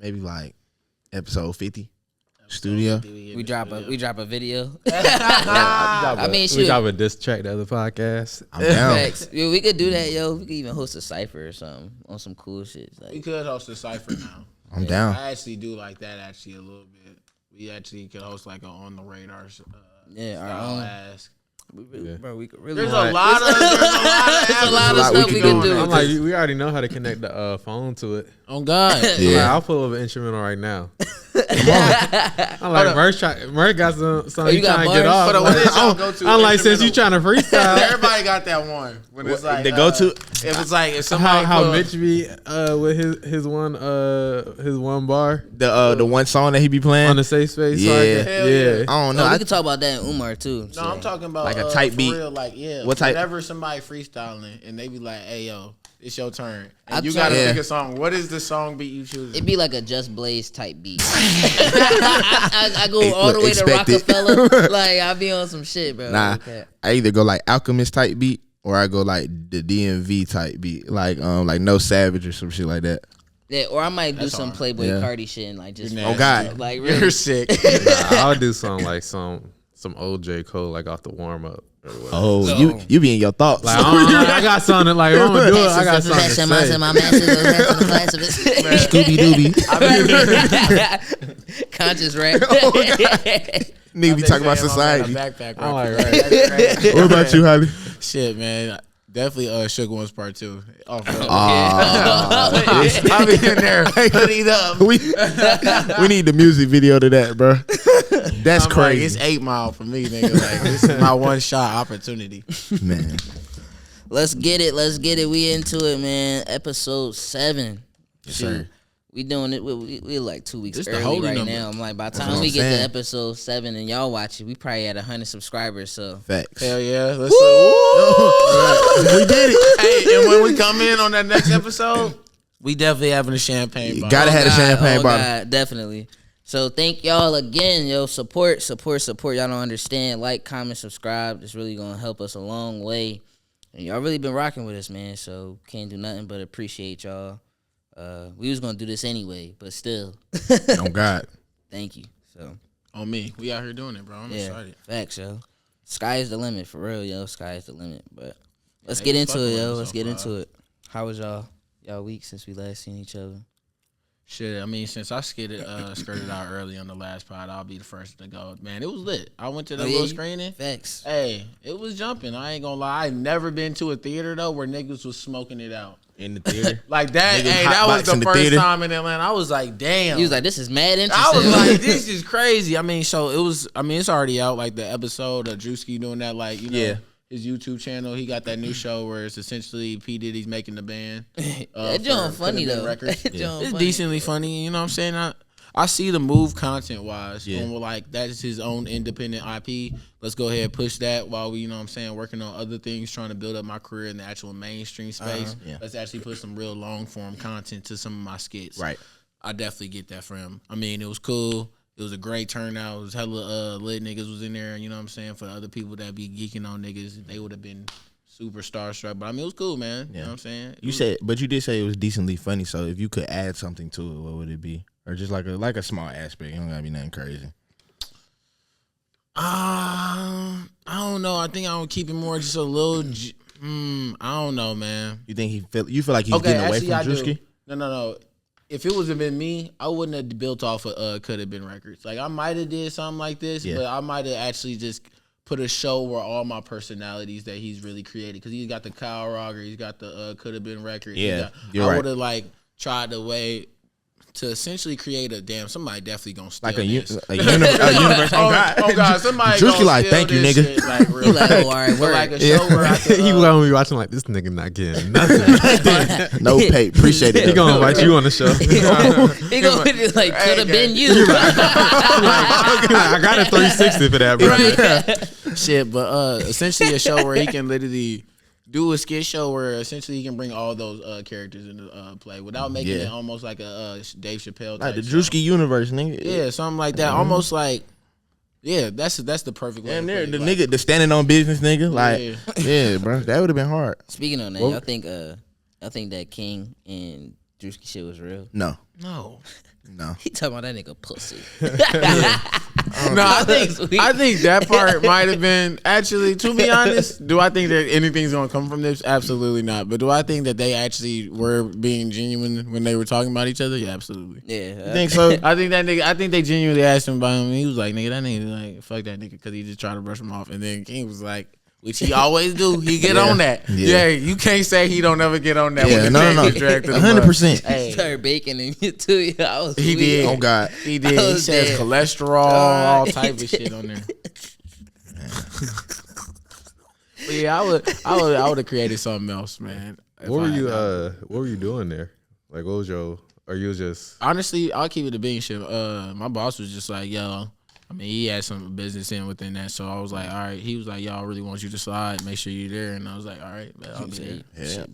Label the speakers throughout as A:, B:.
A: maybe like episode 50. Studio.
B: We drop a video.
C: I
B: mean,
C: we drop a diss track the other podcast.
A: I'm down.
B: Facts. Yo, we could do that, yo. We could even host a cypher or something on some cool shit. Like,
D: We could host a cypher now.
A: I'm down.
D: I actually do like that actually a little bit. We actually could host like an on the radar.
B: our own.
D: Ask.
B: Bro, we could really.
D: There's a lot of
B: stuff we can do.
C: I'm like, we already know how to connect the phone to it.
D: Oh God.
A: Yeah.
C: Like, I'll pull up an instrumental right now. I'm like, Merch got something
B: you
C: you
B: got
C: trying to get
B: bars?
C: off.
D: Hold on, what is y'all go-to
C: I'm like, since you
D: instrumental?
C: trying to freestyle.
D: Everybody got that one. When it's like
A: the go-to.
D: If it's like if somebody
C: How
D: put-
C: Mitch be with his one bar
A: The one song that he be playing.
C: on the safe space.
A: Yeah.
D: Hell yeah.
A: I don't know.
B: No, we
A: I,
B: could talk about that in Umar too.
D: No, I'm talking about
A: Like a tight
D: for
A: beat.
D: Real, like
A: What type?
D: Whenever somebody freestyling and they be like, "Hey yo, it's your turn," and
B: I'm
D: you gotta
A: trying-
D: pick a song. What is the song beat you choose?
B: It'd be like a Just Blaze type beat. I go all the way to
A: Expect it.
B: Rockefeller. Like I be on some shit, bro.
A: Nah,
B: Okay.
A: I either go like Alchemist type beat or I go like the DMV type beat, like No Savage or some shit like that.
B: Yeah, or I might do
D: That's
B: some
D: hard.
B: Playboy
A: Yeah.
B: Cardi shit and like just.
D: You're
A: Oh God,
B: Like really.
D: You're sick.
C: I'll do something like some old J. Cole like off the warm up.
A: oh
B: So-
A: you be in your thoughts.
C: Like, I got something like I'm gonna do it. I got something to say.
A: Scooby Dooby,
B: Conscious rap.
A: nigga be talking about society.
D: Backpack.
C: I'm like,
D: right.
C: right.
A: What about you, Holly?
D: Shit, man. Definitely Sugar One's part 2. Off the
A: I
D: be in there hoodied up.
A: we need the music video to that, bro. That's
D: I'm like,
A: crazy,
D: it's 8 Mile for me, nigga. Like this is my one shot opportunity.
A: man.
B: Let's get it. We into it, man. Episode 7.
A: Yes,
B: Shoot.
A: sir.
B: We doing it. We're like 2 weeks
D: This the
B: early
D: holy
B: right
D: number.
B: now. I'm like, by the
A: That's
B: time
A: what
B: we
A: I'm
B: get to
A: saying.
B: episode 7 and y'all watch it, we probably at 100 subscribers. So
A: Facts.
D: Hell yeah. Let's
A: We did it.
D: Hey, and when we come in on that next episode, we definitely having a champagne bottle.
A: Gotta have a champagne bottle.
B: God, definitely. So thank y'all again, yo. Support. Y'all don't understand. Like, comment, subscribe. It's really gonna help us a long way. And y'all really been rocking with us, man. So can't do nothing but appreciate y'all. We was gonna do this anyway, but still,
A: Oh God.
B: thank you. So
D: On me. We out here doing it, bro. I'm
B: yeah,
D: excited.
B: facts, yo. Sky is the limit for real, yo. Sky is the limit. But let's
D: they
B: get
D: been
B: into
D: fucking
B: it,
D: with
B: yo.
D: us
B: Let's
D: so
B: get
D: far.
B: into it. How was y'all week since we last seen each other?
D: Shit, I mean, since I skirted out early on the last pod, I'll be the first to go. Man, it was lit. I went to the little screening.
B: Facts.
D: Hey, it was jumping. I ain't gonna lie. I never been to a theater though where niggas was smoking it out.
A: In the theater.
D: Like that.
A: Niggas
D: Hey, that was
A: hotboxing
D: the
A: the
D: first
A: theater.
D: time in Atlanta. I was like, damn.
B: He was like, "This is mad interesting."
D: I was like, this is crazy. I mean, so it was. I mean, it's already out. Like the episode of Drewski doing that. Like, you know,
A: Yeah.
D: his YouTube channel. He got that new show where it's essentially P Diddy's making the band.
B: that joint funny though.
D: Records.
B: That joint
D: It's
B: funny.
D: decently funny. You know what I'm saying? I see the move content wise.
A: Yeah.
D: And we're like, that is his own independent IP. Let's go ahead and push that while we, you know what I'm saying, working on other things, trying to build up my career in the actual mainstream space.
A: Yeah.
D: Let's actually put some real long form content to some of my skits.
A: Right.
D: I definitely get that from him. I mean, it was cool. It was a great turnout. It was hella lit niggas was in there. You know what I'm saying? For other people that be geeking on niggas, they would have been super starstruck. But I mean, it was cool, man. You know what I'm saying?
A: You said, but you did say it was decently funny. So if you could add something to it, what would it be? Or just like a small aspect. It don't gotta be nothing crazy.
D: I don't know. I think I would keep it more just a little. I don't know, man.
A: You think you feel like he's getting away from
D: I do.
A: Drewski?
D: No. If it was have been me, I wouldn't have built off of Could Have Been Records. Like I might have did something like this,
A: Yeah.
D: but I might have actually just put a show where all my personalities that he's really created, because he's got the Kyle Roger, he's got the Could Have Been Records.
A: Yeah, you're
D: I
A: right.
D: would have like tried the way to essentially create somebody definitely gonna steal
A: Like a
D: this.
A: universe.
D: Oh God, somebody
A: Drewski
D: gonna
A: like,
D: steal
A: thank you,
D: this
A: nigga.
D: shit, like, real
B: He like,
D: quick.
B: oh, all right,
D: But
B: word.
D: like a show where I could,
C: He gonna be watching like this nigga not getting nothing.
A: No pay. Appreciate it.
C: He gonna invite you on the show.
B: He gonna be like, could have been you.
C: I got a 360 for that, bro.
D: shit, but essentially a show where he can literally do a skit show where essentially he can bring all those characters into play without making
A: Yeah.
D: it almost like a Dave Chappelle
A: Like
D: type
A: the
D: show.
A: Drewski universe, nigga.
D: Yeah, something like that. Almost like, yeah, that's the perfect way.
A: Damn
D: to
A: near
D: put
A: the
D: it. Like,
A: nigga, the standing on business nigga. Like,
D: Yeah.
A: yeah, bro, that would have been hard.
B: Speaking on that,
A: Well-
B: y'all think that King and Drewski shit was real?
A: No,
D: no,
A: No.
B: He talking about that nigga pussy.
D: No, I think that part might have been actually. To be honest, do I think that anything's gonna come from this? Absolutely not. But do I think that they actually were being genuine when they were talking about each other? Yeah, absolutely.
B: Yeah.
A: You think so?
D: I think that nigga. I think they genuinely asked him about him. And he was like, "Nigga, that nigga, like, fuck that nigga," because he just tried to brush him off. And then King was like, which he always do. He get on that. Yeah, you can't say he don't ever get on that.
A: Yeah,
D: when
A: no. 100%.
B: He started baking and you too. Yeah, I was
D: He
B: weak.
D: did.
A: Oh God.
D: He did. He says
B: dead.
D: cholesterol, all type of shit on there. But yeah, I would have created something else, man.
C: What were you doing there? Like, what was your? Or you was just
D: honestly? I'll keep it a bean shit. My boss was just like, yo. I mean, he had some business in within that, so I was like, all right. He was like, yo, I really want you to slide. Make sure you're there. And I was like, all right, man, I'll be there.
A: Yeah.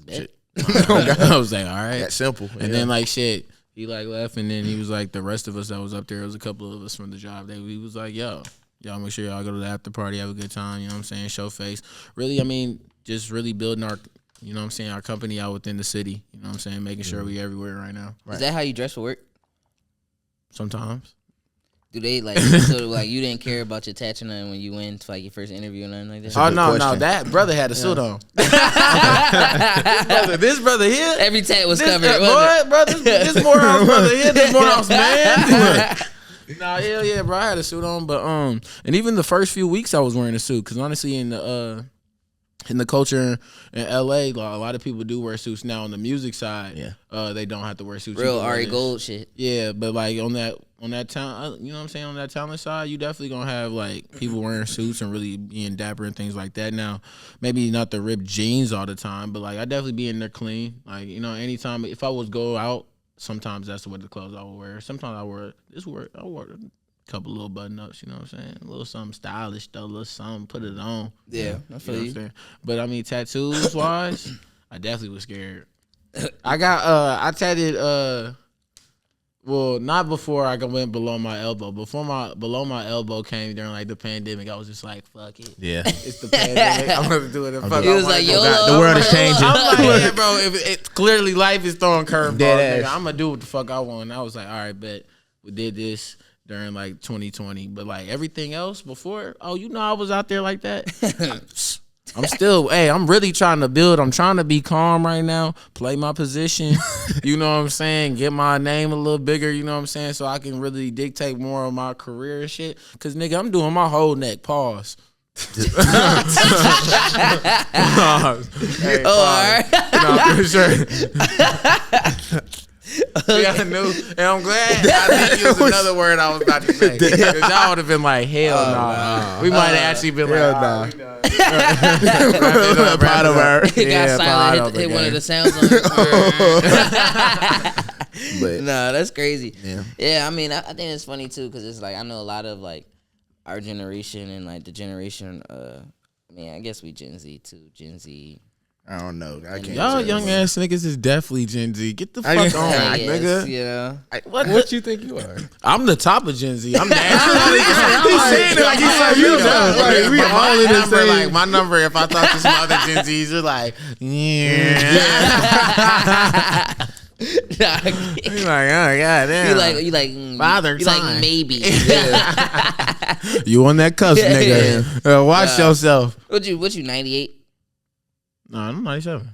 D: I was like, all right.
A: That's simple.
D: And then like shit, he like left, and then he was like, the rest of us that was up there, it was a couple of us from the job. He was like, yo, y'all make sure y'all go to the after party, have a good time. You know what I'm saying? Show face. Really, I mean, just really building our, you know what I'm saying, our company out within the city. You know what I'm saying? Making sure we everywhere right now.
B: Is that how you dress for work?
D: Sometimes.
B: Do they like so like you didn't care about your tats or nothing when you went to like your first interview or nothing like that?
D: Oh no, that brother had a suit on. this brother here,
B: Every tat was covered.
D: This Morehouse brother here, this Morehouse man. Nah, hell yeah, bro. I had a suit on, but and even the first few weeks I was wearing a suit because honestly, in the culture in LA, like, a lot of people do wear suits now. On the music side, they don't have to wear suits.
B: Real Ari Gold shit.
D: Yeah, but like on that talent, you know what I'm saying, on that talent side, you definitely gonna have like people wearing suits and really being dapper and things like that. Now, maybe not the ripped jeans all the time, but like I definitely be in there clean. Like, you know, anytime if I was go out, sometimes that's what the clothes I would wear. Sometimes I wore a couple little button ups, you know what I'm saying? A little something stylish though, a little something, put it on.
B: Yeah, I feel
D: you. Know what
B: you.
D: I'm saying? But I mean, tattoos wise, I definitely was scared. I tatted well, not before I went below my elbow. Below my elbow came during like the pandemic. I was just like, fuck it.
A: Yeah.
D: It's the pandemic. I'm gonna do it. And fuck.
B: He was like, yo,
A: the world is changing.
D: I'm like, yeah, bro. Clearly life is throwing curveballs.
A: Dead
D: Nigga.
A: ass.
D: I'm gonna do what the fuck I want. And I was like, all right, bet we did this during like 2020. But like everything else before, you know, I was out there like that. I'm still, I'm really trying to build. I'm trying to be calm right now, play my position, you know what I'm saying, get my name a little bigger, you know what I'm saying, so I can really dictate more of my career and shit. Because, nigga, I'm doing my whole neck. Pause. Hey,
B: all right.
D: No, for sure. Yeah, I knew, and I'm glad. I think it was another word I was about to say. Because y'all would have been like, hell no. Nah. We might have actually been like,
A: nah.
D: Proud of her.
B: It got silent. Hit one of the sounds on it.
A: But
B: Nah, that's crazy.
A: Yeah.
B: I mean, I think it's funny too because it's like I know a lot of like our generation and like the generation. I mean, I guess we Gen Z too. Gen Z.
A: I don't know. I can't.
D: Y'all
A: say
D: young
A: that.
D: ass niggas is definitely Gen Z. Get the fuck
A: guess-
D: on,
A: I
D: nigga.
B: You know.
C: what you think you are?
D: I'm the top of Gen Z. I'm
C: He's saying it like he's so you know. Like, we all in the
D: number,
C: same.
D: like my number. If I talk to some other Gen Zs, you're like, yeah. He's like, oh goddamn.
B: You like
D: Father
B: you
D: time.
B: like maybe.
D: You on that cusp, nigga? Watch yourself.
B: What you 98?
D: No, I'm 97.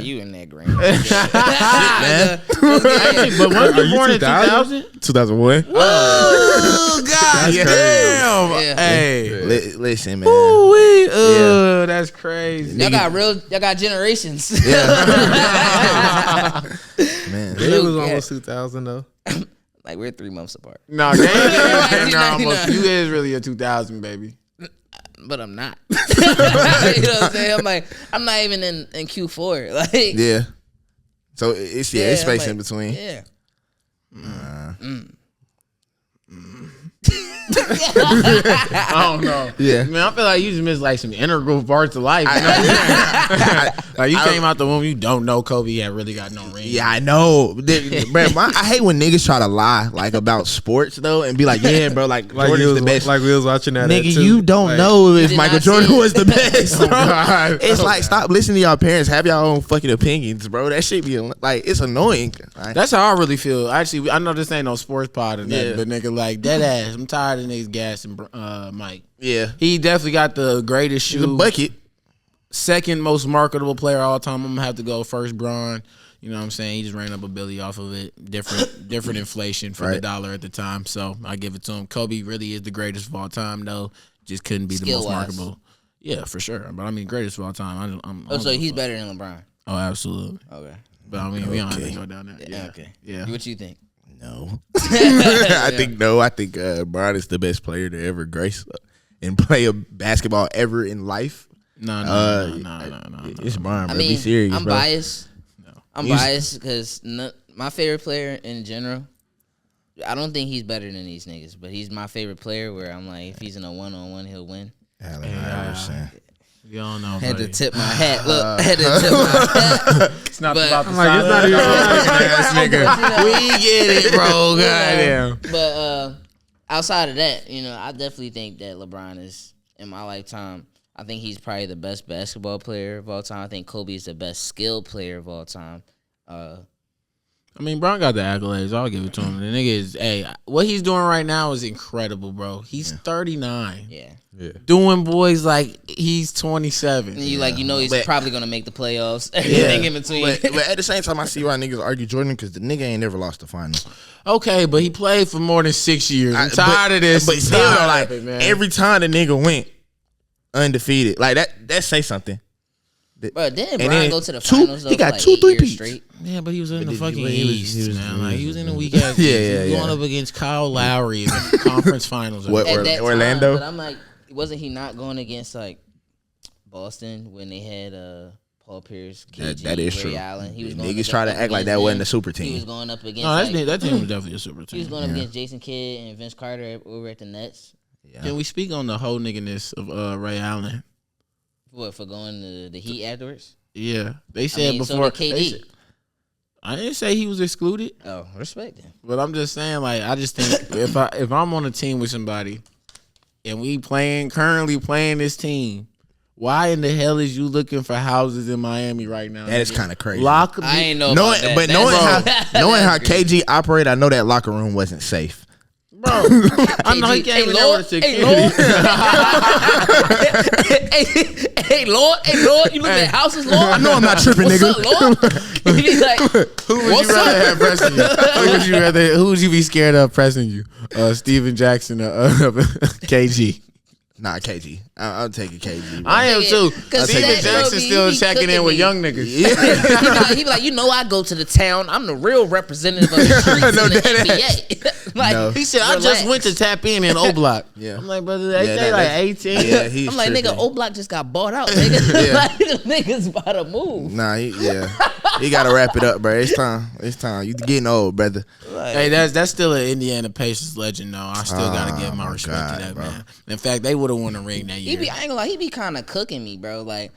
B: You in that green.
D: Man. But when
C: Are
D: you
C: you
D: born in
C: 2000?
D: 2000?
A: 2001.
D: Oh god,
C: That's
D: damn!
B: Yeah.
D: Hey,
A: Listen, man.
D: ooh-wee. That's crazy.
B: Y'all got generations.
A: Man.
C: It was almost 2000 though.
B: Like we're 3 months apart.
D: No, they ain't almost.
B: 99.
D: You is really a 2000 baby.
B: But I'm not. You know what I'm saying? I'm like, I'm not even in Q4. Like,
A: Yeah. So it's
B: Yeah,
A: it's space
B: I'm like,
A: in between.
B: yeah.
D: I don't know.
A: Yeah.
D: Man, I feel like you just missed like some integral parts of life. You know what I'm saying? Like you came out the womb, you don't know Kobe had really got no ring.
A: Yeah, I know. Bro, I hate when niggas try to lie like about sports though and be like, yeah, bro, like Jordan's the best.
C: Like we was watching that.
A: Nigga,
C: too.
A: you don't know if
B: did
A: Michael
B: not see
A: Jordan
B: it.
A: was the best. Bro.
C: God.
A: It's like, stop listening to y'all parents. Have y'all own fucking opinions, bro. That shit be like, it's annoying. Like,
D: That's how I really feel. Actually, I know this ain't no sports pod or nothing,
A: Yeah.
D: but nigga, like dead ass. I'm tired of niggas gassing Mike.
A: yeah,
D: He definitely got the greatest
A: he's a
D: shoe.
A: bucket.
D: Second most marketable player of all time. I'm gonna have to go first, Braun. You know what I'm saying? He just ran up a billy off of it. Different inflation for the
A: Right.
D: dollar at the time. So I give it to him. Kobe really is the greatest of all time, though. Just couldn't be the most
B: Skill-wise.
D: marketable. Yeah, for sure. But I mean, greatest of all time.
B: Oh, so he's better than LeBron.
D: Oh, absolutely.
B: Okay.
D: But I mean, we don't have
A: Okay.
D: to go down there. Yeah.
B: Okay.
D: Yeah.
B: What you think?
A: No, I think no. I think Bron is the best player to ever grace and play a basketball ever in life.
D: No.
A: It's Bron, bro.
B: I mean,
A: Be serious,
B: I'm
A: bro.
B: biased. I'm
A: He's-
B: biased because my favorite player in general, I don't think he's better than these niggas, but he's my favorite player where I'm like, if he's in a one-on-one, he'll win.
A: Allen Iverson.
D: You don't know.
B: Had to
D: buddy.
B: tip my hat. Look, had to tip my hat.
D: It's not
B: but-
D: about the
C: I'm like, it's not even.
D: ass nigga. We get it, bro. Goddamn.
B: But outside of that, I definitely think that LeBron is, in my lifetime, I think he's probably the best basketball player of all time. I think Kobe is the best skilled player of all time.
D: I mean, Bron got the accolades. I'll give it to him. The nigga is, hey, what he's doing right now is incredible, bro. He's 39.
B: Yeah.
D: Doing boys like he's 27.
B: And he's
A: But-
B: probably going to make the playoffs. Everything in between.
A: But at the same time, I see why niggas argue Jordan because the nigga ain't never lost the final.
D: Okay, but he played for more than 6 years. I'm tired of this.
A: But
D: I'm
A: still,
D: tired
A: like
D: of it, man.
A: every time the nigga went undefeated, like that say something.
B: Bro, didn't
A: And
B: Bron
A: then
B: go to the
A: two-
B: finals, though,
A: he got
B: for like
A: 2
B: 8 years
A: three-peats.
B: straight?
D: Yeah, but he was in
A: But
D: the
A: he
D: fucking
A: was-
D: East,
A: he was-
D: man. Like, he was in the weak ass East.
A: Yeah,
D: He was
A: yeah,
D: going
A: yeah.
D: up against Kyle Lowry in the conference finals.
A: What,
B: At that
A: Orlando?
B: time, but I'm like, wasn't he not going against like Boston when they had Paul Pierce, KG,
A: That is
B: Ray
A: true.
B: Allen? He was going
A: Niggas try to
B: up
A: act like
B: against
A: that wasn't
B: them.
A: a super
B: He was
A: team.
B: going up against
D: No, that team was definitely a super
B: he was
D: team.
B: going up against Jason Kidd and Vince Carter over at the Nets.
D: Can we speak on the whole nigga-ness of Ray Allen?
B: What, for going to the Heat afterwards?
D: Yeah, they said
B: so
D: before.
B: did KD.
D: they said- I didn't say he was excluded,
B: Oh, respect him.
D: but I'm just saying, like, I just think if I'm on a team with somebody and we currently playing this team, why in the hell is you looking for houses in Miami right now?
A: That is
D: nigga?
A: kind of crazy.
D: Lock
B: I ain't know
A: Knowing,
B: about that.
A: but
B: That's-
A: knowing how
B: that's crazy.
A: KG operate, I know that locker room wasn't safe.
D: bro. I know he
B: KG,
D: came in
B: hey,
D: there
B: Lord,
D: with
B: hey,
D: security.
B: hey, Lord, you look at houses, Lord.
A: I know I'm not tripping,
B: What's
A: nigga.
B: up, Lord? He be like,
D: Who would
B: What's
D: you rather
B: up?
D: have pressing you? Who would you be scared of pressing you? Steven Jackson or KG?
A: Nah, KG. I'm taking KG. Bro.
D: I am too.
B: 'Cause
D: Steven
B: Zach, bro,
D: Jackson
B: he
D: still
B: be
D: checking in
B: cooking
D: with
B: me.
D: young niggas.
B: he be like, I go to the town. I'm the real representative of the streets
A: No,
B: in the
A: that
B: NBA. Like,
A: No.
D: He said, I
B: relax.
D: just went to tap in O Block.
A: Yeah.
D: I'm like, brother, they
A: Yeah,
D: like
A: that-
D: 18.
A: Yeah, he's
B: I'm like, nigga,
A: tripping.
B: O Block just got bought out, nigga.
A: Yeah.
B: Like, the nigga's about to move.
A: Nah, he gotta wrap it up, bro. It's time. You getting old, brother.
D: Hey, that's still an Indiana Pacers legend, though. I still gotta give my respect
A: God,
D: to that
A: bro.
D: man. In fact, they would have won a ring that year.
B: I ain't gonna lie, he be kind of cooking me, bro. Like,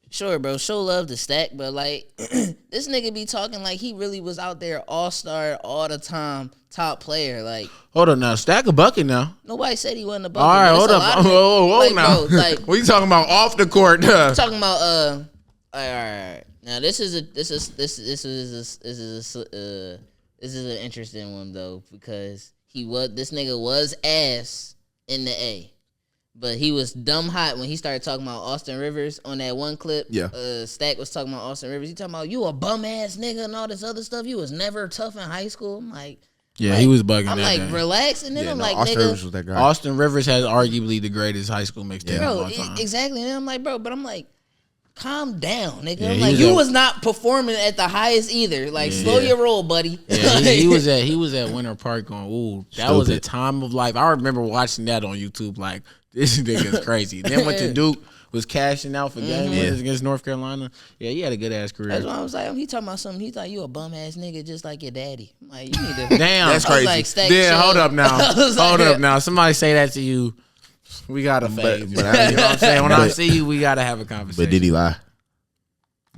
B: sure, bro, show love to Stack, but like, this nigga be talking like he really was out there all-star, all the time, top player. Like,
D: Hold on now, stack a bucket now.
B: nobody said he wasn't a bucket.
D: All right,
B: but
D: hold
B: it's a
D: up.
B: lot of
D: Whoa,
B: like,
D: now.
B: bro, like,
D: What you talking about off the court?
B: talking about all right. Now this is an interesting one though, because this nigga was ass in the A, but he was dumb hot when he started talking about Austin Rivers on that one clip.
A: Yeah.
B: Stack was talking about Austin Rivers. He talking about you a bum ass nigga and all this other stuff. You was never tough in high school. I'm like,
D: Yeah, he was bugging
B: I'm
D: that
B: like,
D: day.
B: relax, and then I'm like,
A: Austin
B: nigga.
A: Rivers was that guy.
D: Austin Rivers has arguably the greatest high school mixtape of
B: Bro,
D: all time.
B: exactly. And I'm like, bro, but I'm like, calm down, nigga.
D: Yeah,
B: I'm
D: he
B: like,
D: was
B: you
D: at-
B: was not performing at the highest either. Like,
D: Yeah.
B: slow your roll, buddy.
D: Yeah, he was at Winter Park going, ooh, that was a
A: Stupid.
D: time of life. I remember watching that on YouTube like, this nigga's crazy. Then went to Duke, was cashing out for game winners against North Carolina. Yeah, he had a good ass career.
B: That's why I was like, he talking about something. He's like, you a bum ass nigga just like your daddy. I'm like, you need to.
D: Damn,
A: That's crazy.
B: Like,
D: yeah, hold up now. Hold
B: like,
D: up now. Somebody say that to you. We gotta fade.
A: but
D: You know what I'm saying? When I see you, we gotta have a conversation.
A: But did he lie?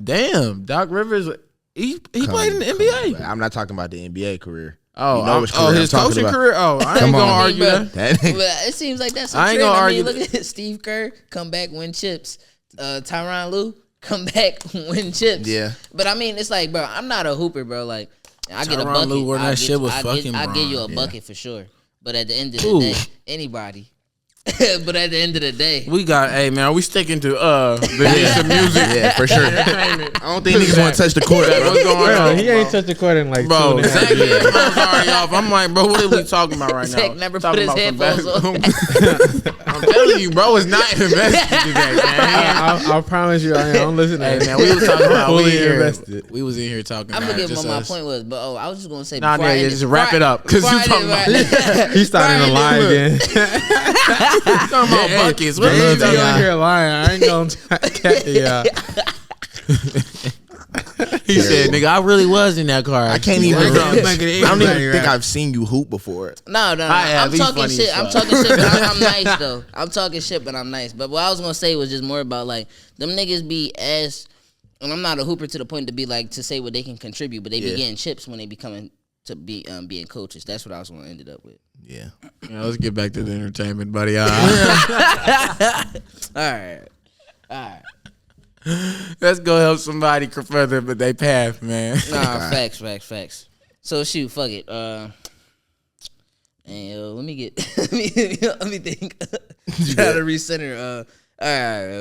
D: Damn, Doc Rivers, he played in the NBA.
A: I'm not talking about the NBA career.
D: Oh,
A: You know which career
D: his
A: I'm talking
D: coaching
A: about.
D: career. Oh, I ain't
A: Come
D: gonna
A: on.
D: argue that.
A: That nigga-
B: But it seems like that's a
D: I ain't
B: trend.
D: gonna
B: I mean,
D: argue
B: look at Steve Kerr, come back, win chips. Tyronn Lue, come back, win chips.
A: Yeah.
B: But I mean, it's like, bro, I'm not a hooper, bro. Like, I get a
D: Tyronn
B: bucket.
D: Lue wore that shit was fucking
B: I give you a
A: Bron.
B: bucket for sure. But at the end of the
D: Who?
B: day, anybody. But at the end of the day,
D: We got, hey man, we sticking to the music.
A: Yeah, for sure. I don't think niggas want to touch the court.
D: What's
A: Bro.
D: going
C: Bro,
D: on?
C: he ain't touched the court in like
D: Bro,
C: 2.5
D: Zach
C: years.
D: is already off. I'm like, bro, what are we talking about right now?
B: Zach never put
D: Talking
B: his
D: about some
B: headphones
D: basketball. I'm telling you, bro, it's not invested today, man.
C: I promise you, I don't listen to
D: Hey
C: that.
D: man, we was talking about
C: Fully invested.
D: we was in here talking.
B: I'm
D: about
B: gonna give
D: just
B: what my
D: us.
B: point was. But I was just gonna say,
D: Nah,
B: before I
D: yeah,
B: end
D: just wrap it up, 'cause
B: before
D: you
B: I
D: talking
B: end it, right?
C: He starting to lie again.
D: Talking about buckets. What
C: Hey,
D: are you
C: you
D: talking
C: on
D: about?
C: here lying. I ain't gonna yeah.
D: He said, "Nigga, I really was in that car."
A: I can't even.
C: Right,
A: I
C: bro.
A: don't even think I've seen you hoop before.
B: No,
D: I have.
B: I'm
D: He's
B: talking
D: funny
B: shit.
D: as
B: I'm
D: fuck.
B: talking shit, but I'm nice though. I'm talking shit, but I'm nice. But what I was gonna say was just more about like them niggas be ass, and I'm not a hooper to the point to be like to say what they can contribute, but they be getting chips when they be coming to be being coaches. That's what I was gonna end it up with.
A: Yeah.
D: Yeah, let's get back to the entertainment, buddy.
B: All right.
D: Let's go help somebody further, but they path, man.
B: Nah, facts. So shoot, fuck it. And let me get let me think. Try to recenter. All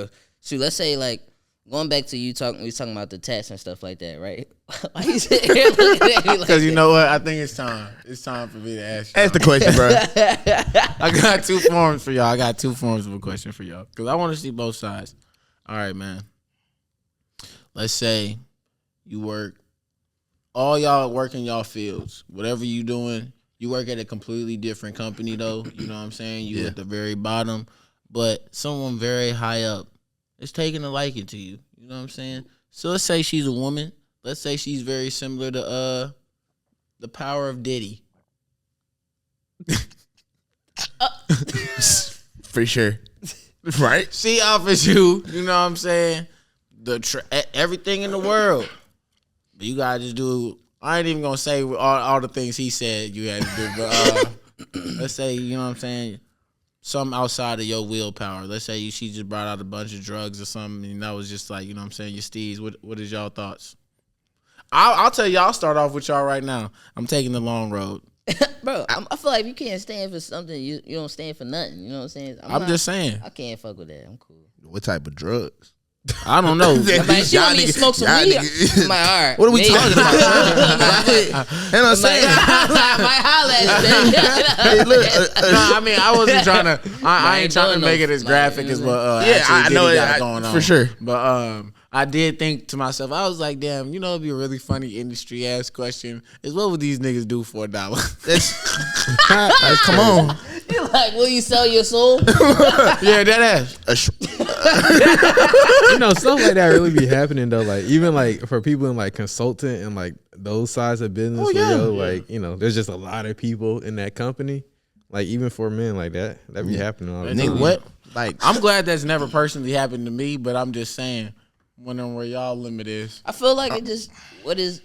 B: right. Shoot, let's say like going back to you talking. We was talking about the tats and stuff like that, right? Why you sitting here looking at me like
D: Because you know what? I think it's time. It's time for me to ask you.
A: Ask the question, bro.
D: I got two forms for y'all. I got two forms of a question for y'all. Because I want to see both sides. All right, man. Let's say you work, all y'all work in y'all fields. Whatever you doing, you work at a completely different company, though. You know what I'm saying? You at the very bottom. But someone very high up is taking a liking to you. You know what I'm saying? So let's say she's a woman. Let's say she's very similar to the power of Diddy.
A: For sure. Right?
D: She offers you, you know what I'm saying, everything in the world. But you gotta just do. I ain't even gonna say all the things he said you had to do. But let's say, you know what I'm saying, something outside of your willpower. Let's say she just brought out a bunch of drugs or something, and that was just like, you know what I'm saying, your steez. What is y'all thoughts? I'll tell you. I'll start off with y'all right now. I'm taking the long road.
B: bro, I feel like if you can't stand for something, you don't stand for nothing. You know what I'm saying?
D: I'm just saying.
B: I can't fuck with that. I'm cool.
A: What type of drugs?
D: I don't know.
B: Like, she want me to smoke some weed. I'm like, all right.
A: What are we
B: maybe.
A: talking about? And I'm saying,
B: Might holla at you.
D: No, I mean, I wasn't trying to. I
B: ain't
D: ain't trying to
B: doing
D: make
B: no-
D: it as
B: like,
D: graphic
B: you
D: as
B: know
D: what.
A: Yeah,
D: actually
A: I know
D: Diddy
A: it,
D: got going on
A: for sure.
D: But I did think to myself, I was like, damn, you know, it'd be a really funny industry ass question. Is what would these niggas do for $1?
A: like, come on.
B: You're like, will you sell your soul?
D: Yeah, that ass.
C: You know, stuff like that really be happening though. Like even like for people in like consultant and like those sides of business, where, like, you know, there's just a lot of people in that company. Like even for men like that be happening all the time.
A: Nigga, what? Like,
D: I'm glad that's never personally happened to me, but I'm just saying, wondering where y'all limit is.
B: I feel like it just what is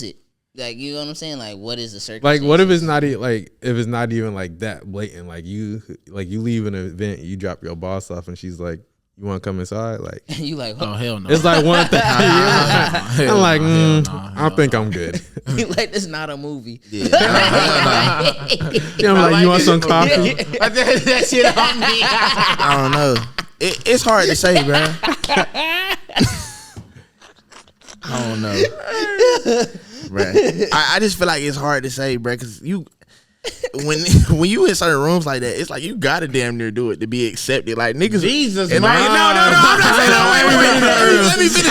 B: it? Like, you know what I'm saying? Like, what is the circumstance?
C: Like what if it's not like if it's not even like that blatant? Like you leave an event, you drop your boss off, and she's like, "You want to come inside?" Like
B: you like,
D: Oh hell no.
C: it's like one thing. I'm like, I think I'm good.
B: you like this not a movie.
A: yeah.
C: Yeah, I'm like, you want some coffee?
D: that shit on me.
A: I don't know. It's hard to say, bro. I don't know. Right. I just feel like it's hard to say, bro, because when you in certain rooms like that, it's like you gotta damn near do it to be accepted. Like niggas,
D: Jesus,
A: and
D: man.
A: I'm not saying that. Let me finish.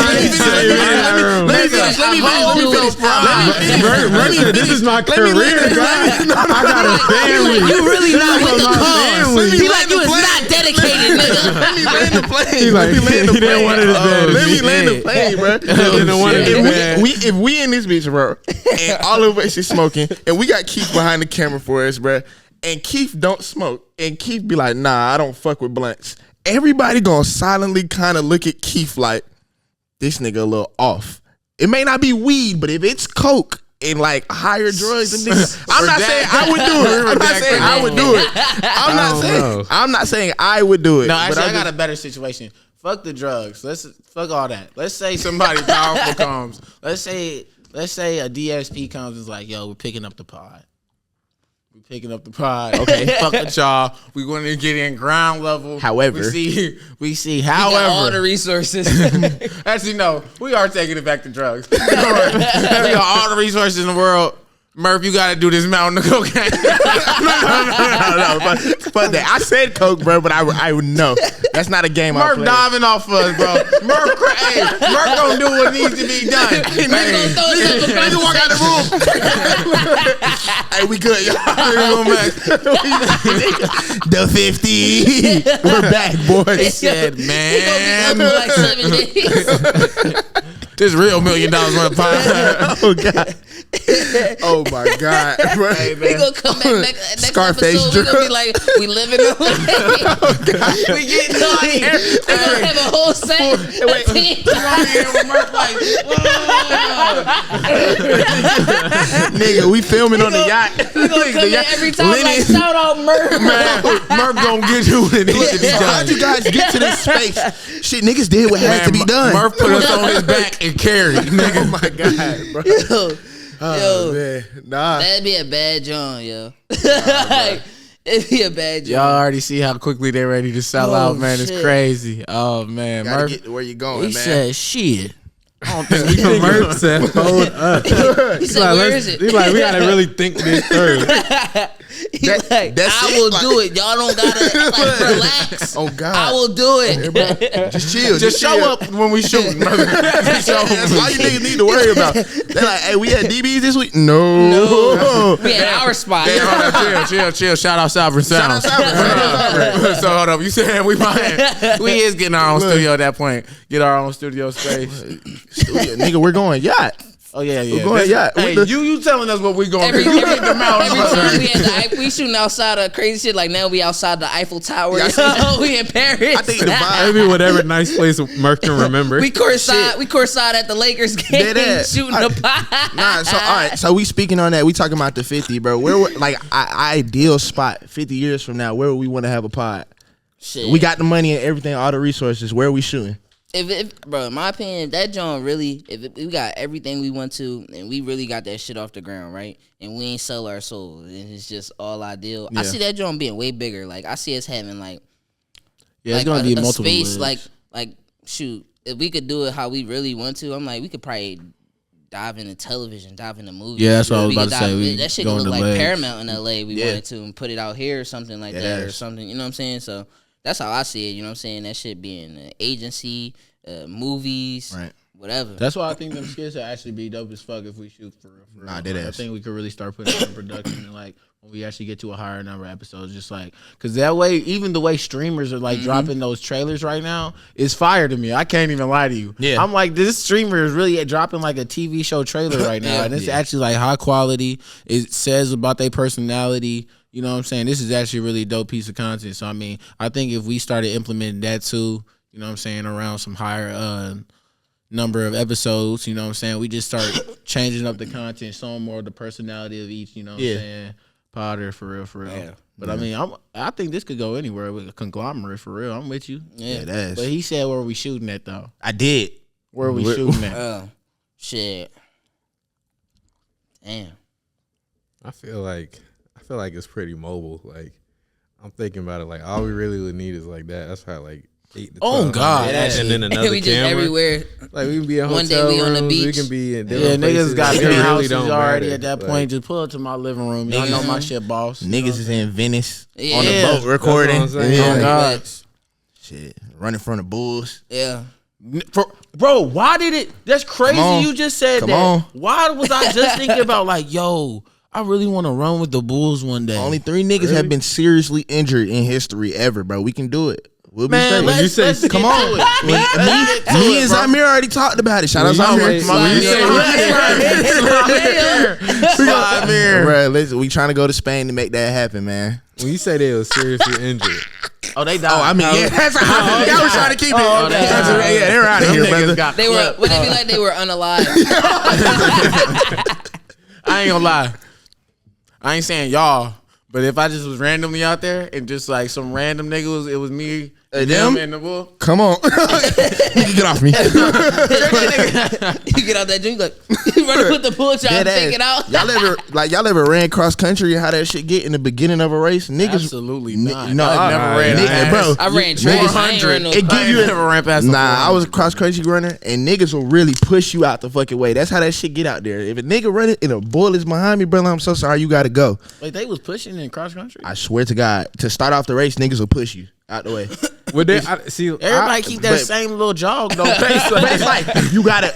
C: This is my career, guys. I got a family.
B: You really not with the cause. He like you is
A: plane.
B: not dedicated, nigga.
A: Let me land the plane.
C: He's like,
A: Let me land the
C: he didn't
A: plane.
C: want it as bad as
A: Let me
C: me.
A: land the plane, bro.
C: didn't want it as bad.
A: If we in this bitch, bro, and all of us is smoking, and we got Keith behind the camera for us, bro, and Keith don't smoke, and Keith be like, nah, I don't fuck with blunts. Everybody gonna silently kind of look at Keith like, this nigga a little off. It may not be weed, but if it's coke and like higher drugs and niggas, I'm not saying I would do it. I'm not saying I would do it. I'm not saying I would do it.
D: No, actually,
A: but
D: I got a better situation. Fuck the drugs. Fuck all that. Let's say somebody powerful comes. Let's say a DSP comes and is like, yo, we're picking up the pod. Okay, fuck with y'all. We want to get in ground level.
A: However,
D: we see.
B: Got
D: However,
B: all the resources.
D: actually, no, we are taking it back to drugs. We got all the resources in the world. Murph, you got to do this mountain of cocaine.
A: no. But that. I said coke, bro, but I would know. That's not a game.
D: Murph diving off us, bro. Murph gonna do what needs to be done.
A: Nigga walk out the room. Hey, we good, y'all. The 50. We're back, boys.
D: He said, man,
B: like 7 days.
D: this real $1 million worth pie.
A: Oh God. Oh my God.
B: We gonna come back next
A: Scarface
B: episode. We gonna be like, we living the life.
D: We getting money.
B: We gonna have a whole set.
A: Nigga, we filming on the yacht.
B: We gonna come in every time like, shout out Murph.
D: Man, Murph gonna get you what it needs to be
A: So
D: done.
A: how'd you guys get to this space? Shit, niggas did what had to be done.
D: Murph put us on his back and carried. Nigga.
A: Oh my God, bro.
B: Yo,
A: Man, nah.
B: that'd be a bad John, yo. It'd be a bad
D: Y'all
B: John.
D: already see how quickly they're ready to sell
B: Oh,
D: out, man. It's
B: shit.
D: crazy. Oh man,
A: Gotta
D: Murph.
A: get to where you going,
D: He
A: man.
D: said, "Shit." I don't think we can
C: Murph said, hold up.
B: He said, where is it?
C: He's like, we gotta really think this through.
B: He like,
A: that's
B: I
A: it?
B: will
A: Like-
B: do it. Y'all don't gotta like relax.
A: Oh God.
B: I will do it.
A: Just chill.
D: Just show
A: chill.
D: up when we shooting. Just show
A: That's
D: up.
A: all you niggas need to worry about. They're like, hey, we had DBs this week? No.
B: We had our spot.
D: Hey, hold up, chill. Shout out Sovereign Sound.
A: Shout out
D: So hold up, you said we is getting our own studio at that point. Get our own studio space.
A: Studio, nigga, we're going yacht.
D: Oh yeah.
A: We're going yacht.
D: Hey, you telling us what we going to
B: Every
D: do?
B: time we shooting outside of crazy shit, like now we outside the Eiffel Tower.
A: Yeah,
B: We in Paris.
A: I think the vibe.
C: Maybe whatever nice place Murph can remember.
B: we courtside at the Lakers game,
A: Dead ass.
B: shooting the pot.
A: Nah, so all right, so we speaking on that. We talking about the 50, bro. Where like ideal spot 50 years from now? Where we want to have a pod?
B: Shit.
A: We got the money and everything, all the resources. Where are we shooting?
B: If bro, in my opinion, that John really, we got everything we want to, and we really got that shit off the ground, right? And we ain't sell our soul, and it's just all ideal. I see that John being way bigger. Like I see us having like,
D: It's gonna be
B: a
D: multiple
B: space
D: legs.
B: like shoot. If we could do it how we really want to, I'm like we could probably dive into television, dive into movies.
D: Yeah, that's what I was
B: We
D: about
B: could
D: to say.
B: dive-
D: We
B: that shit
D: go
B: could look
D: into
B: like
D: legs.
B: Paramount in LA. We
A: Yeah.
B: wanted to and put it out here or something like that, or
A: Yes.
B: something. You know what I'm saying? So that's how I see it. You know what I'm saying? That shit being an agency. Movies,
A: Right.
B: whatever.
D: That's why I think them skits would actually be dope as fuck if we shoot for real.
A: Nah, dead
D: I
A: ass.
D: think we could really start putting in production and like when we actually get to a higher number of episodes, just like because that way, even the way streamers are like dropping those trailers right now is fire to me. I can't even lie to you.
A: Yeah.
D: I'm like this streamer is really dropping like a TV show trailer right now, and it's actually like high quality. It says about their personality. You know what I'm saying? This is actually a really dope piece of content. So I mean, I think if we started implementing that too. You know what I'm saying, around some higher number of episodes, you know what I'm saying? We just start changing up the content, showing more of the personality of each, you know what I'm saying? Potter, for real.
B: Yeah.
D: But I mean, I think this could go anywhere with a conglomerate, for real. I'm with you.
B: Yeah.
A: That's.
D: But he said, where are we shooting at, though?
A: I did.
D: Where are we shooting at?
B: Oh, shit. Damn.
C: I feel like it's pretty mobile. Like I'm thinking about it. Like all we really would need is like that. That's how like 8 to
D: Oh,
C: 12.
D: God.
C: And then another
B: we just
C: camera.
B: everywhere.
C: Like we can be in
B: One day
C: hotel
B: we on the
C: rooms,
B: beach.
C: we can be in
D: Yeah,
C: different places.
D: niggas got
C: It really
D: penthouses
C: don't
D: already
C: matter.
D: at that
C: Like,
D: point. Just pull up to my living room. Y'all know my shit, boss.
A: Niggas is in Venice on the
B: Yeah.
A: boat recording.
C: That's what I'm saying.
A: Yeah.
D: Oh, God.
B: Facts.
A: Shit, running from the bulls.
B: Yeah.
D: Bro, why did it? That's crazy.
A: Come on.
D: You just said
A: Come
D: that.
A: on.
D: Why was I just thinking about like, yo, I really want to run with the Bulls one day.
A: Only 3 niggas have been seriously injured in history ever, bro. We can do it. We'll be
D: Man,
A: straight.
D: let's
A: Come
D: get
A: on.
D: to it.
A: Me and Zamir already talked about it. Shout out
C: When
A: Zamir.
C: you say-
A: Bro, we trying to go to Spain to make that happen, man.
C: when you say they was seriously injured,
D: Oh, they died.
A: Oh, I mean, yeah, that's how y'all was trying to keep it.
D: Oh, they died.
A: Yeah, they're out of
D: Them
A: here,
D: niggas
A: brother.
D: got
B: They were.
D: clipped.
B: Would it be like they were unalive?
D: I ain't gonna lie. I ain't saying y'all, but if I just was randomly out there and just like some random nigga it was me and
A: them?
D: them and the bull.
A: Come on. Nigga, get off me.
B: You get out that drink, like you running with the bull, trying to take it out.
A: Y'all ever ran cross country? How that shit get in the beginning of a race? Niggas,
D: Absolutely not.
A: no,
D: I never ran
A: nigga, bro.
B: I ran track. I ain't ran no
A: It give you a,
D: never ran past.
A: Nah, I was a cross country runner, and niggas will really push you out the fucking way. That's how that shit get out there. If a nigga running and a bull is behind me, brother, I'm so sorry, you gotta go.
D: Like they was pushing in cross country.
A: I swear to God, to start off the race, niggas will push you out the way.
C: would they
D: Everybody keep that
A: but-
D: same little jog though.
A: But it's like you gotta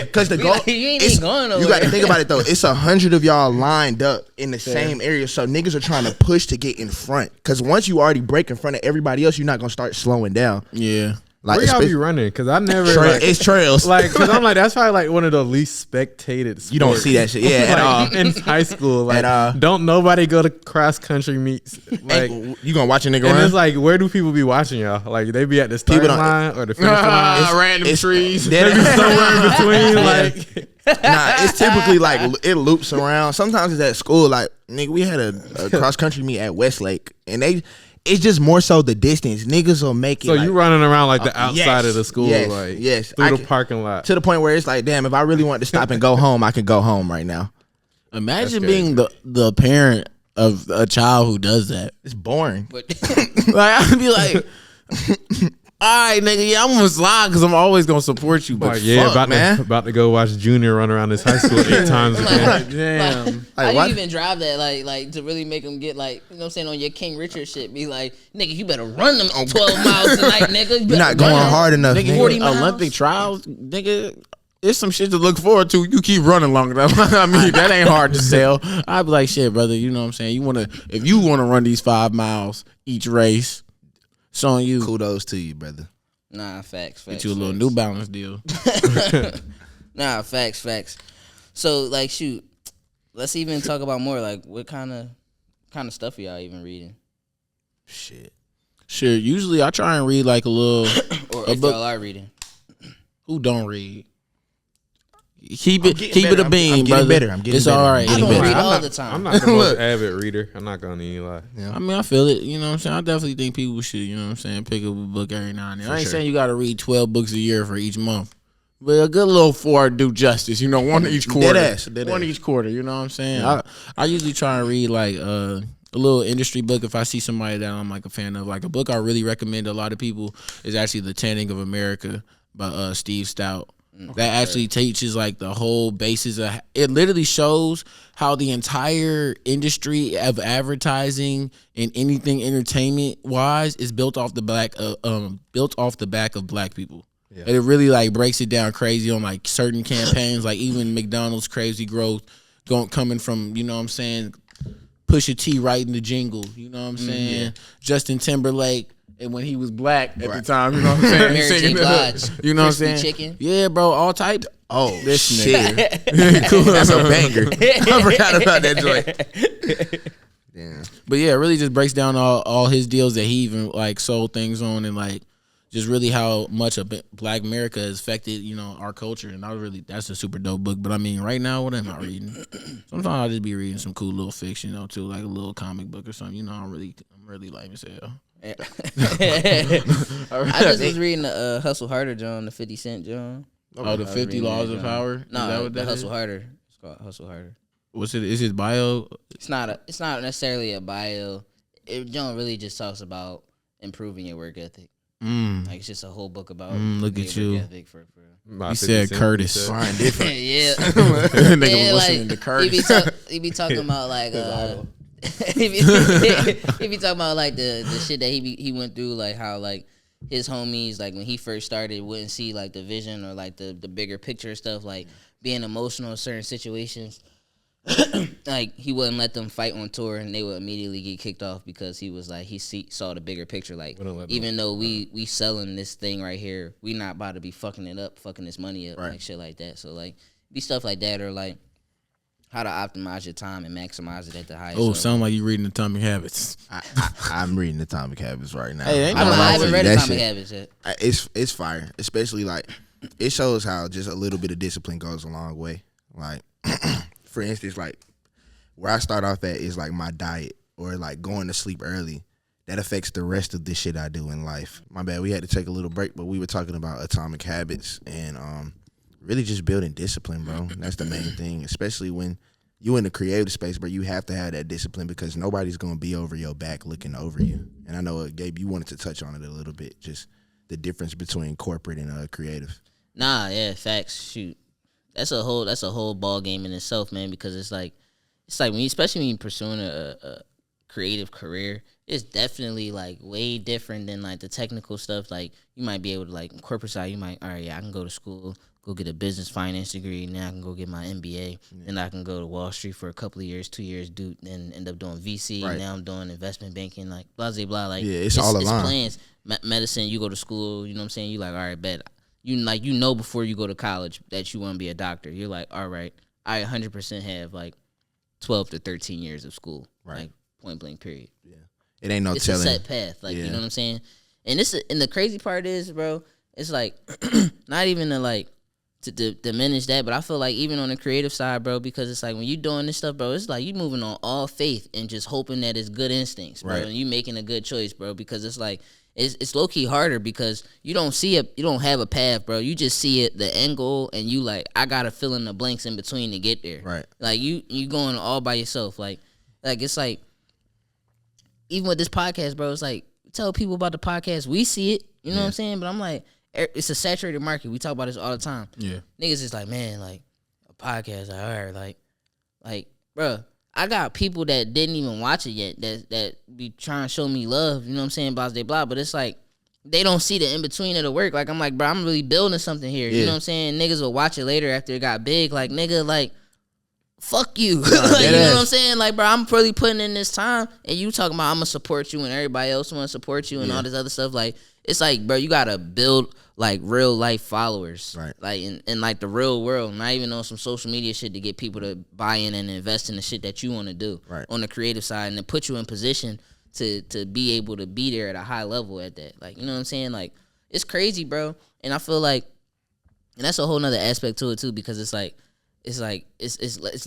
A: because the goal.
B: like, you ain't
A: it's-
B: even going
A: You
B: nowhere.
A: got to think about it though. It's 100 of y'all lined up in the same area, so niggas are trying to push to get in front. Because once you already break in front of everybody else, you're not gonna start slowing down.
D: Yeah.
A: Like
C: where y'all be running? Because I never like,
A: it's trails.
C: like because I'm like that's probably like one of the least spectated. Sports.
A: You don't see that shit, yeah, at all.
C: in high school. Like
A: At all.
C: don't nobody go to cross country meets. Like
A: And you gonna watch a nigga
C: and
A: run?
C: it's like where do people be watching y'all? Like they be at the start
A: People don't-
C: line or the finish line.
D: Random trees.
C: They be somewhere in between. Like
A: Nah, it's typically like it loops around. Sometimes it's at school. Like nigga, we had a cross country meet at Westlake, and it's just more so the distance. Niggas will make it.
C: so
A: like,
C: you running around like the outside
A: yes,
C: of the school,
A: yes,
C: like
A: yes.
C: through
A: I
C: the
A: can-
C: parking lot.
A: to the point where it's like, damn, if I really want to stop and go home, I can go home right now.
D: Imagine being the parent of a child who does that.
A: It's boring.
B: But
D: Like I'd be like, all right, nigga, yeah, I'm gonna slide because I'm always gonna support you. But
C: Like, yeah,
A: fuck, man.
C: about to go watch Junior run around this high school 8 times again.
D: damn.
A: Like,
B: how
A: what?
B: you even drive that? Like to really make them get like, you know what I'm saying, on your King Richard shit. Be like, nigga, you better run them 12 miles tonight, nigga.
A: You're not going hard enough,
D: Nigga,
A: nigga.
D: 40
B: miles.
D: Olympic trials, nigga. It's some shit to look forward to. You keep running long enough. I mean, that ain't hard to sell. I'd be like, shit, brother. You know what I'm saying? If you wanna run these 5 miles each race, it's on you.
A: Kudos to you, brother.
B: Nah, facts.
D: Get you a little New Balance deal.
B: Nah, facts. So like, shoot, let's even talk about more. Like, what kind of stuff are y'all even reading?
A: Shit.
D: Sure. Usually, I try and read like a little.
B: Or
D: A
B: if
D: book-
B: y'all are reading?
D: Who don't read? Keep it
A: getting
D: a
A: better. I'm
D: beam,
A: getting
D: brother.
A: better. I'm getting
D: It's
A: better.
D: all right.
A: I'm
B: I
A: getting
B: don't
A: better.
B: read all
C: not,
B: the time.
C: I'm not the most avid reader. I'm not gonna even lie.
D: I mean, I feel it. You know what I'm saying? I definitely think people should, you know what I'm saying, pick up a book every now and then. I ain't saying you got to read 12 books a year for each month. But a good little 4 do justice. You know, one each quarter.
A: Dead
D: One
A: ass.
D: each quarter. You know what I'm saying? I usually try and read like a little industry book if I see somebody that I'm like a fan of. Like a book I really recommend to a lot of people is actually The Tanning of America by Steve Stout. That actually teaches like the whole basis of it. Literally shows how the entire industry of advertising and anything entertainment wise is built off the back of black people. Yeah. And it really like breaks it down crazy on like certain campaigns, like even McDonald's crazy growth coming from, you know what I'm saying, Pusha T writing the jingle, you know what I'm saying, yeah. Justin Timberlake. And when he was black at the time, you know what I'm saying?
B: Mary J.
D: Singing the hook.
B: Blige,
D: You know what I'm
B: Crispy
D: saying?
B: Chicken.
D: Yeah, bro, all type.
A: Oh,
D: This
A: shit.
D: Cool.
A: That's a banger. I forgot about that joint. Damn.
D: But yeah, it really just breaks down all his deals that he even like sold things on, and like just really how much of Black America has affected, you know, our culture. And that's a super dope book. But I mean, right now, what am I reading? Sometimes I'll just be reading some cool little fiction, you know, too, like a little comic book or something. You know, I'm really lame as hell.
B: I just was reading the Hustle Harder John, the 50 Cent John.
D: Oh, the 50 Laws of Power?
B: No,
D: is that what
B: the
D: that
B: Hustle
D: is?
B: Harder. It's called Hustle Harder.
D: What's it? Is his bio?
B: It's not necessarily a bio. John really just talks about improving your work ethic. Like it's just a whole book about
D: look at you.
B: ethic for
C: About
D: You
C: 50
D: said
C: Cent,
D: Curtis.
C: you said.
A: Fine, different.
B: yeah.
D: Nigga
B: Yeah,
D: was listening to
B: he
D: Curtis.
B: be talking about like he be talking about like the shit that he went through, like how like his homies, like when he first started, wouldn't see like the vision or like the bigger picture stuff, like being emotional in certain situations. Like he wouldn't let them fight on tour, and they would immediately get kicked off because he was like saw the bigger picture. Like even though we selling this thing right here, we not about to be fucking it up, fucking this money up, like shit like that. So like be stuff like that, or like how to optimize your time and maximize it at the highest.
D: Oh,
B: level.
D: sound like you reading Atomic Habits.
A: I'm reading Atomic Habits right now.
D: Hey, ain't
B: I
D: nothing wrong
B: haven't
D: with
B: read
A: that
B: Atomic
A: shit.
B: Habits yet.
A: It's fire, especially like it shows how just a little bit of discipline goes a long way. Like for instance, like where I start off at is like my diet or like going to sleep early. That affects the rest of the shit I do in life. My bad, we had to take a little break, but we were talking about Atomic Habits and really just building discipline, bro. That's the main thing, especially when you in the creative space, bro. You have to have that discipline because nobody's gonna be over your back looking over you. And I know, Gabe, you wanted to touch on it a little bit, just the difference between corporate and creative.
B: Nah, yeah, facts. Shoot, that's a whole ball game in itself, man. Because it's like when especially when you're pursuing a creative career, it's definitely like way different than like the technical stuff. Like you might be able to like corporate side, you might, all right, yeah, I can go to school, go get a business finance degree, and then I can go get my MBA, then I can go to Wall Street for a couple of years, 2 years, then end up doing VC.
A: Right.
B: Now I'm doing investment banking, like blah blah blah. Like
A: Yeah, it's all aligned.
B: plans. Medicine, you go to school, you know what I'm saying? You like, all right, bet. You know before you go to college that you want to be a doctor. You're like, all right, I 100% have like 12 to 13 years of school, like point blank period.
A: Yeah, it ain't no
B: It's
A: telling.
B: a set path, like you know what I'm saying. And the crazy part is, bro, it's like not even to diminish that, but I feel like even on the creative side, bro, because it's like when you doing this stuff, bro, it's like you moving on all faith and just hoping that it's good instincts, bro, and you making a good choice, bro, because it's like it's low key harder because you don't have a path, bro. You just see it, the end goal, and you like, I gotta fill in the blanks in between to get there.
A: Right.
B: Like you going all by yourself. Like it's like even with this podcast, bro, it's like tell people about the podcast. We see it, you know what I'm saying? But I'm like, it's a saturated market. We talk about this all the time.
D: Yeah.
B: Niggas is like, man, like a podcast, like, all right, like, bro, I got people that didn't even watch it yet that be trying to show me love, you know what I'm saying, blah, blah, blah. But it's like, they don't see the in-between of the work. Like, I'm like, bro, I'm really building something here. You know what I'm saying? Niggas will watch it later after it got big. Like, nigga, like, fuck you. Like, you know what I'm saying? Like, bro, I'm really putting in this time, and you talking about I'm going to support you and everybody else want to support you and all this other stuff. Like, it's like, bro, you got to build, like, real life followers.
A: Right.
B: Like, in like, the real world, not even on some social media shit to get people to buy in and invest in the shit that you want to do on the creative side and to put you in position to be able to be there at a high level at that. Like, you know what I'm saying? Like, it's crazy, bro. And I feel like, and that's a whole nother aspect to it, too, because it's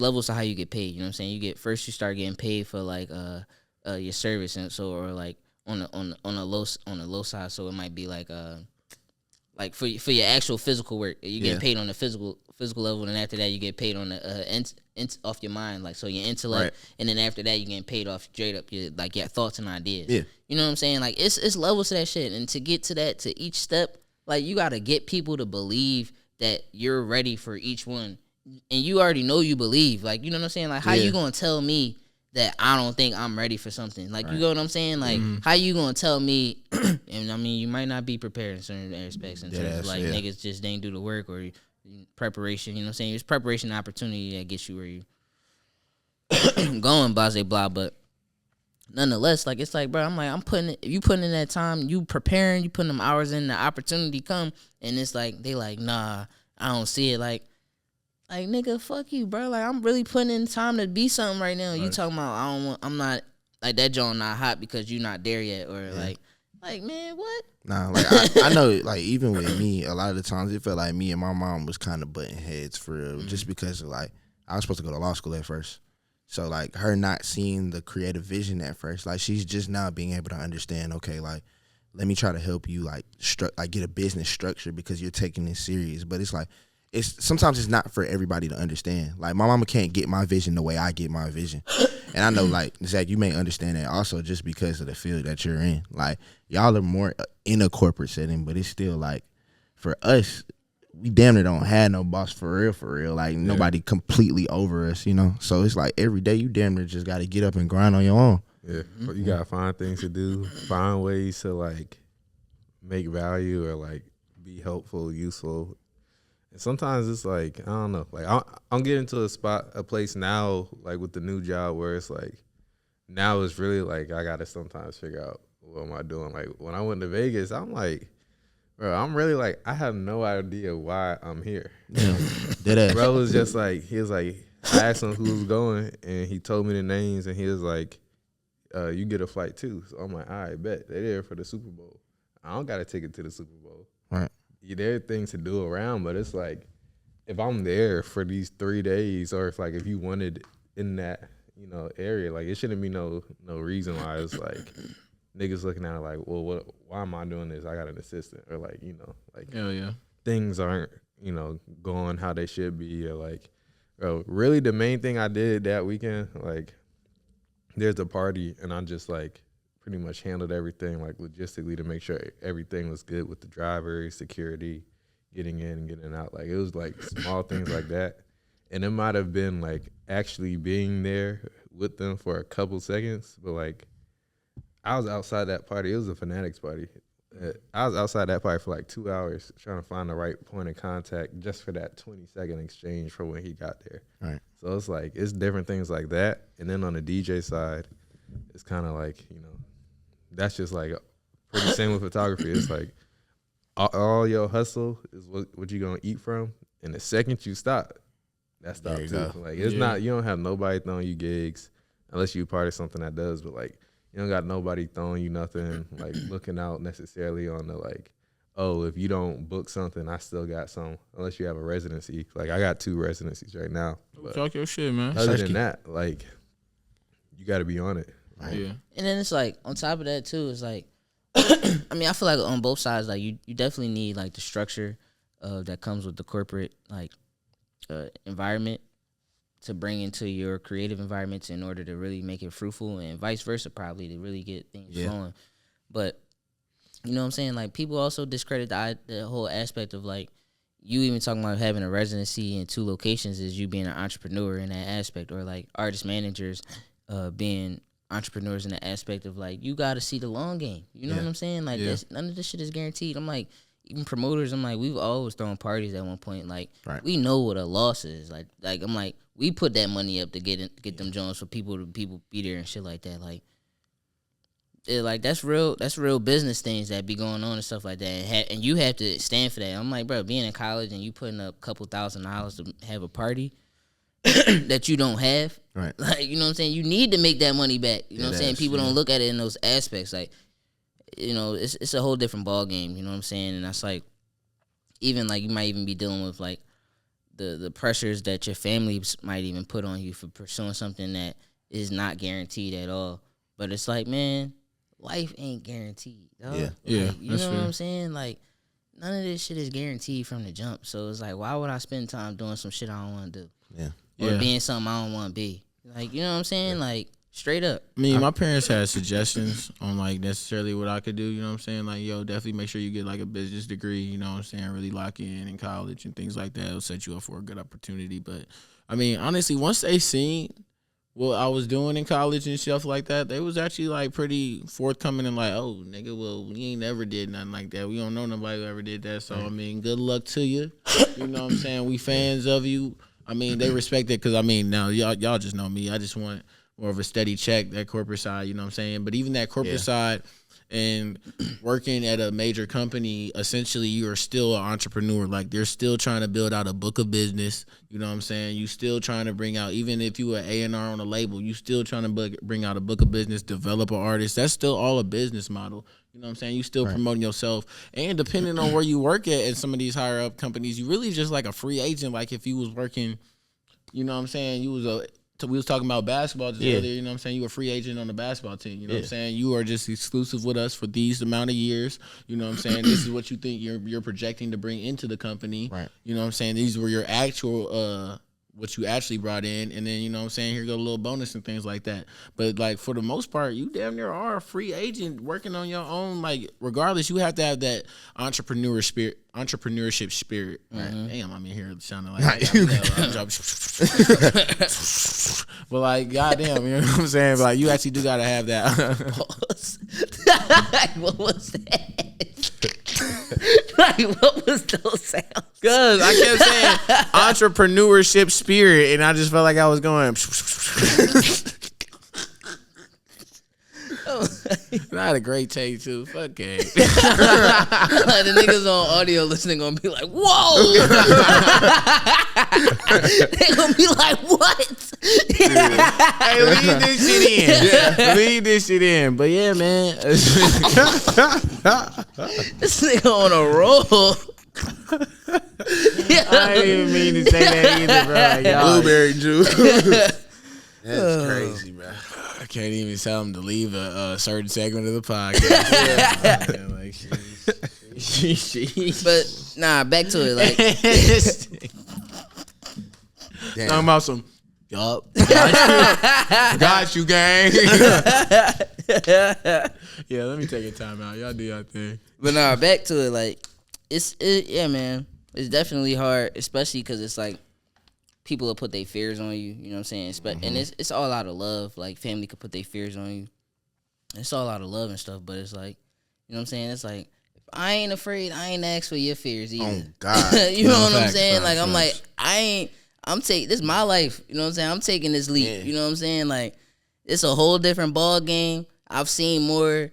B: levels to how you get paid. You know what I'm saying? You start getting paid for like your service, and so, or like on a low side. So it might be like for your actual physical work, you get paid on the physical level, and after that you get paid on the off your mind, like so your intellect, and then after that you getting paid off straight up your thoughts and ideas. Yeah, you know what I'm saying? Like it's levels to that shit, and to get to that, to each step, like you got to get people to believe that you're ready for each one. And you already know you believe, like, you know what I'm saying? Like, how you gonna tell me that I don't think I'm ready for something? Like, you know what I'm saying? Like, how you gonna tell me? And I mean, you might not be prepared in certain aspects in terms of like niggas just didn't do the work or preparation. You know what I'm saying? It's preparation and opportunity that gets you where you going, blah blah. But nonetheless, like it's like, bro, I'm like, you putting in that time, you preparing, you putting them hours in, the opportunity come, and it's like they like, nah, I don't see it. Like, nigga, fuck you, bro. Like, I'm really putting in time to be something right now. You talking about I'm not, like, that joint not hot because you not there yet. Or, like, man, what?
A: Nah, like, I know, like, even with me, a lot of the times it felt like me and my mom was kind of butting heads for real. Just because, like, I was supposed to go to law school at first. So, like, her not seeing the creative vision at first, like, she's just now being able to understand, okay, like, let me try to help you, like, get a business structure because you're taking this serious. But it's like, sometimes it's not for everybody to understand. Like my mama can't get my vision the way I get my vision. And I know like Zach, you may understand that also just because of the field that you're in. Like y'all are more in a corporate setting, but it's still like for us, we damn near don't have no boss for real. Like nobody completely over us, you know? So it's like every day you damn near just gotta get up and grind on your own.
C: Yeah. You gotta find things to do, find ways to like make value or like be helpful, useful. And sometimes it's like, I don't know, like I'm getting to a place now, like with the new job where it's like, now it's really like, I gotta sometimes figure out what am I doing? Like when I went to Vegas, I'm like, bro, I'm really like, I have no idea why I'm here.
A: Yeah. Deadass.
C: Bro was just like, he was like, I asked him who was going and he told me the names and he was like, you get a flight too. So I'm like, all right, bet. They're there for the Super Bowl. I don't got a ticket to the Super Bowl.
A: Right.
C: There are things to do around, but it's like, if I'm there for these 3 days or if you wanted in that, you know, area, like it shouldn't be no reason why it's like niggas looking at it like, well, why am I doing this? I got an assistant or like, you know, like
D: Hell yeah.
C: things aren't, you know, going how they should be or like, bro, really the main thing I did that weekend, like there's a party and I just like pretty much handled everything like logistically to make sure everything was good with the driver, security, getting in and getting out. Like it was like small things like that. And it might have been like actually being there with them for a couple seconds, but like I was outside that party. It was a Fanatics party. I was outside that party for like 2 hours trying to find the right point of contact just for that 20-second exchange for when he got there.
A: Right.
C: So it's like, it's different things like that. And then on the DJ side, it's kind of like, you know, that's just like pretty same with photography. It's like all your hustle is what you're going to eat from. And the second you stop, that stops too.
A: go.
C: Like it's not, you don't have nobody throwing you gigs unless you part of something that does, but like you don't got nobody throwing you nothing, like looking out necessarily on the like, oh, if you don't book something, I still got some, unless you have a residency. Like I got 2 residencies right now. But
D: Talk your shit, man.
C: other than that, like you got to be on it.
A: Right.
D: Yeah.
B: And then it's like on top of that too, it's like I mean, I feel like on both sides, like you definitely need like the structure that comes with the corporate like environment to bring into your creative environments in order to really make it fruitful, and vice versa probably to really get things flowing. But you know what I'm saying? Like people also discredit the whole aspect of like you even talking about having a residency in 2 locations is you being an entrepreneur in that aspect, or like artist managers being entrepreneurs in the aspect of like you got to see the long game. You know what I'm saying? Like none of this shit is guaranteed. I'm like even promoters. I'm like we've always thrown parties at one point. Like we know what a loss is. Like I'm like we put that money up to get them Jones for people to be there and shit like that. Like that's real business things that be going on and stuff like that. And you have to stand for that. I'm like, bro, being in college and you putting up a couple $1,000s to have a party that you don't have.
A: Right.
B: Like, you know what I'm saying? You need to make that money back. You know what I'm saying? People don't look at it in those aspects. Like, you know, it's a whole different ball game. You know what I'm saying? And that's like, even like you might even be dealing with like the pressures that your family might even put on you for pursuing something that is not guaranteed at all. But it's like, man, life ain't guaranteed. Dog.
A: Yeah.
B: Like,
D: Yeah,
B: you
D: that's
B: know what
D: fair.
B: I'm saying? Like, none of this shit is guaranteed from the jump. So it's like, why would I spend time doing some shit I don't want to do?
A: Yeah.
B: Or being something I don't want to be? Like, you know what I'm saying? Like, straight up.
D: I mean, my parents had suggestions on like necessarily what I could do, you know what I'm saying? Like, yo, definitely make sure you get like a business degree, you know what I'm saying? Really lock in college and things like that. It'll set you up for a good opportunity. But I mean, honestly, once they seen what I was doing in college and stuff like that, they was actually like pretty forthcoming and like, oh, nigga, well, we ain't never did nothing like that. We don't know nobody who ever did that. So, I mean, good luck to you. You know what I'm saying? We fans of you. I mean, they respect it because, I mean, now y'all just know me. I just want more of a steady check, that corporate side, you know what I'm saying? But even that corporate side and working at a major company, essentially you are still an entrepreneur. Like, they're still trying to build out a book of business, you know what I'm saying? You still trying to bring out, even if you were A&R on a label, you still trying to bring out a book of business, develop an artist. That's still all a business model. You know what I'm saying? You still promoting yourself. And depending on where you work at some of these higher up companies, you really just like a free agent. Like if you was working, you know what I'm saying, you was a we was talking about basketball just earlier, you know what I'm saying? You were a free agent on the basketball team, you know what I'm saying? You are just exclusive with us for these amount of years, you know what I'm saying? This is what you think you're projecting to bring into the company,
A: Right.
D: you know what I'm saying? These were your actual, what you actually brought in, and then, you know what I'm saying, here go a little bonus and things like that. But, like, for the most part, you damn near are a free agent working on your own. Like, regardless, you have to have that entrepreneurship spirit. Right? Damn, I'm in here sounding like but, like, goddamn, you know what I'm saying? But, like, you actually do got to have that.
B: What was that? Like, what was those sounds?
D: Cause I kept saying entrepreneurship spirit, and I just felt like I was going. I had a great take too. Fuck it.
B: The niggas on audio listening gonna be like, "Whoa!" They gonna be like, "What?"
D: Hey, leave this shit in. Yeah. Leave this shit in. But yeah, man.
B: This nigga on a roll.
D: I didn't even mean to say that either, bro. Y'all,
A: Blueberry juice. That's crazy, bro.
D: I can't even tell him to leave a certain segment of the podcast.
B: But nah, back to it. Like,
D: talking about some. Yup. Got you, gang. Yeah, let me take a time out. Y'all do your thing.
B: but nah, back to it. Like, yeah, man. It's definitely hard, especially because it's like people will put their fears on you. You know what I'm saying? And it's all out of love. Like, family could put their fears on you. It's all out of love and stuff. But it's like, you know what I'm saying? It's like, if I ain't afraid, I ain't asked for your fears either.
A: Oh God.
B: You know what I'm
D: facts,
B: saying?
D: facts,
B: Like, I'm
D: facts.
B: like, I'm taking, this is my life. You know what I'm saying? I'm taking this leap.
A: Yeah.
B: You know what I'm saying? Like, it's a whole different ball game. I've seen more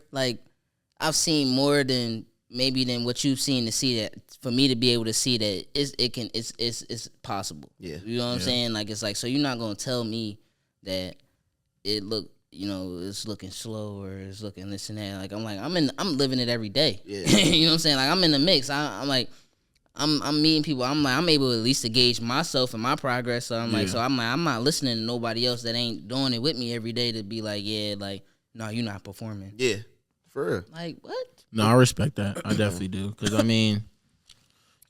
B: than what you've seen to see that, for me to be able to see that it's possible.
A: Yeah.
B: You know what I'm saying? Like, it's like, so you're not gonna tell me that it's looking slow or it's looking this and that. Like, I'm living it every day.
A: Yeah.
B: You know what I'm saying? Like, I'm in the mix. I'm like, I'm meeting people. I'm able at least to gauge myself and my progress. So I'm like, I'm not listening to nobody else that ain't doing it with me every day to be like, yeah, like, no, you're not performing.
A: Yeah. For real.
B: Like, what?
D: No, I respect that. I definitely do. Because, I mean,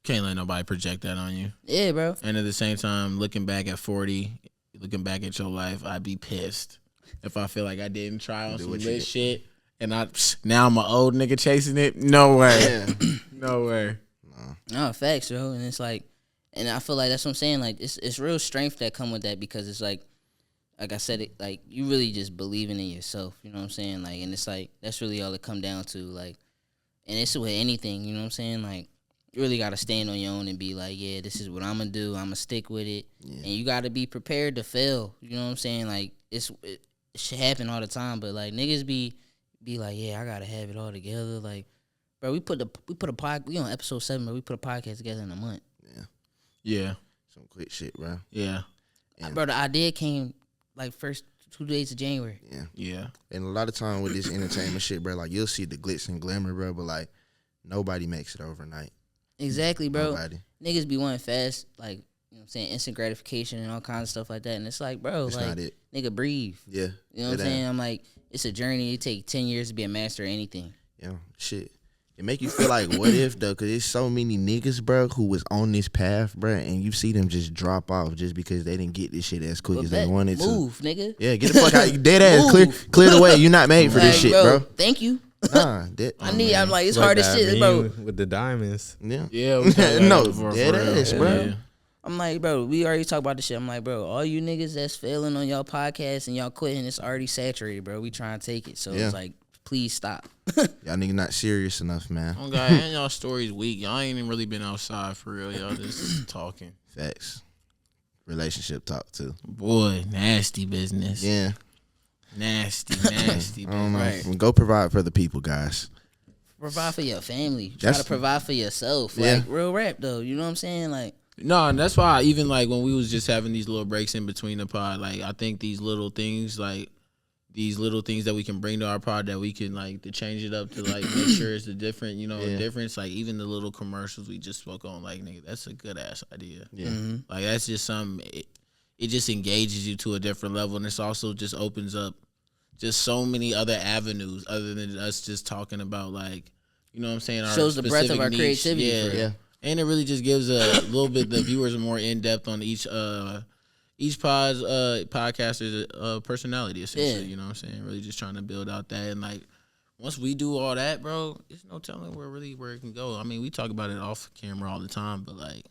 D: can't let nobody project that on you.
B: Yeah, bro.
D: And at the same time, looking back at 40, looking back at your life, I'd be pissed if I feel like I didn't try on some lit shit. And now I'm an old nigga chasing it. No way.
A: Yeah.
D: No way.
B: No, facts, bro. And it's like, and I feel like that's what I'm saying. Like, it's real strength that come with that, because it's like I said, it like, you really just believing in yourself. You know what I'm saying? Like, and it's like, that's really all it come down to. Like, and it's with anything. You know what I'm saying? Like, you really got to stand on your own and be like, yeah, this is what I'm going to do. I'm going to stick with it. Yeah. And you got to be prepared to fail. You know what I'm saying? Like, it should happen all the time. But, like, niggas be like, yeah, I got to have it all together. Like, bro, we on episode 7, but we put a podcast together in a month.
A: Yeah.
D: Yeah.
A: Some quick shit, bro.
D: Yeah.
B: Bro, the idea came like first 2 days of January.
A: Yeah.
D: Yeah.
A: And a lot of time with this entertainment shit, bro, like, you'll see the glitz and glamour, bro, but, like, nobody makes it overnight.
B: Exactly, bro.
A: Nobody.
B: Niggas be wanting fast, like, you know what I'm saying, instant gratification and all kinds of stuff like that. And it's like, bro,
A: It's
B: like,
A: not it.
B: nigga, breathe.
A: Yeah.
B: You know what I'm saying? I'm like, it's a journey. It take 10 years to be a master of anything.
A: Yeah, shit. It make you feel like, what if, though? Because there's so many niggas, bro, who was on this path, bro, and you see them just drop off just because they didn't get this shit as quick as they wanted to.
B: Move, nigga.
A: Yeah, get the fuck out. Dead ass. Clear the way. You're not made for this
B: Like,
A: shit, bro.
B: Thank you.
A: Nah.
B: I'm like, it's
C: Like
B: hard as
C: that
B: shit, bro.
C: meme with the diamonds.
A: Yeah.
D: Yeah. we talked about
A: No,
D: that before,
A: dead
D: for real.
A: ass, bro.
D: Yeah.
B: I'm like, bro, we already talked about this shit. I'm like, bro, all you niggas that's failing on y'all podcast and y'all quitting, it's already saturated, bro. We trying to take it. So
A: Yeah.
B: it's like, please stop.
A: Y'all niggas not serious enough, man.
D: Oh God, and y'all stories weak. Y'all ain't even really been outside for real. Y'all just talking.
A: Facts. Relationship talk, too.
D: Boy, nasty business.
A: Yeah.
D: Nasty
A: I don't know.
D: business.
A: Go provide for the people, guys.
B: Provide for your family. Try
A: That's-
B: to provide for yourself.
A: Yeah.
B: Like, real rap, though. You know what I'm saying? Like,
D: No, and that's why even like when we was just having these little breaks in between the pod, like I think these little things that we can bring to our pod that we can like to change it up to like make sure it's a different, difference. Like even the little commercials we just spoke on, like nigga, that's a good ass idea.
A: Yeah.
D: Like that's just something. it just engages you to a different level, and it's also just opens up just so many other avenues other than us just talking about like, you know what I'm saying? Our
B: Shows the breadth of our
D: niche.
B: creativity.
D: Yeah. And it really just gives a little bit the viewers a more in depth on each podcaster's personality essentially. You know what I'm saying? Really just trying to build out that, and like once we do all that, bro, there's no telling where it can go. I mean, we talk about it off camera all the time, but like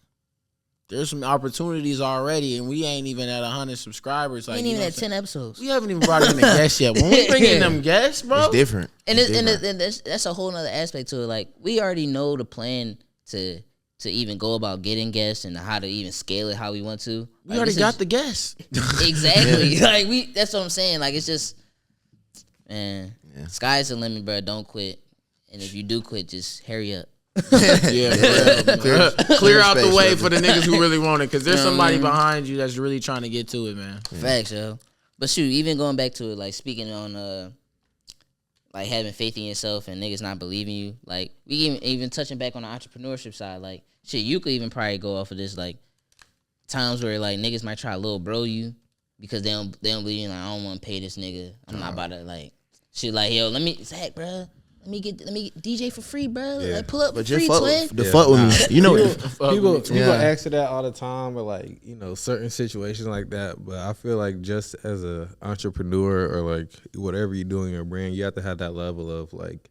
D: there's some opportunities already, and we ain't even at 100 subscribers. Like,
B: ain't even at 10 episodes.
D: We haven't even brought in a guest yet. When we bring in them guests, bro,
A: it's different.
B: And that's a whole nother aspect to it. Like, we already know the plan to even go about getting guests and how to even scale it how we want to.
D: We already got the guests.
B: Exactly. Like, that's what I'm saying. Like, it's just, man, sky's the limit, bro. Don't quit. And if you do quit, just hurry up.
D: Clear out the way for the niggas who really want it, because there's somebody behind you that's really trying to get to it, man.
B: Facts, yo. But shoot, even going back to it, like speaking on like having faith in yourself and niggas not believing you, like we even touching back on the entrepreneurship side, like shit, you could even probably go off of this, like times where like niggas might try to little bro you because they don't believe you. Like, I don't want to pay this nigga. I'm not about to like shit. Like, yo, Zach, bro. Let me get DJ for free, bro.
C: Yeah.
B: Like, pull up
A: But
B: for free, twin.
A: fuck with me. You know,
C: people ask for that all the time, or like, you know, certain situations like that. But I feel like just as a entrepreneur or like whatever you're doing in your brand, you have to have that level of like,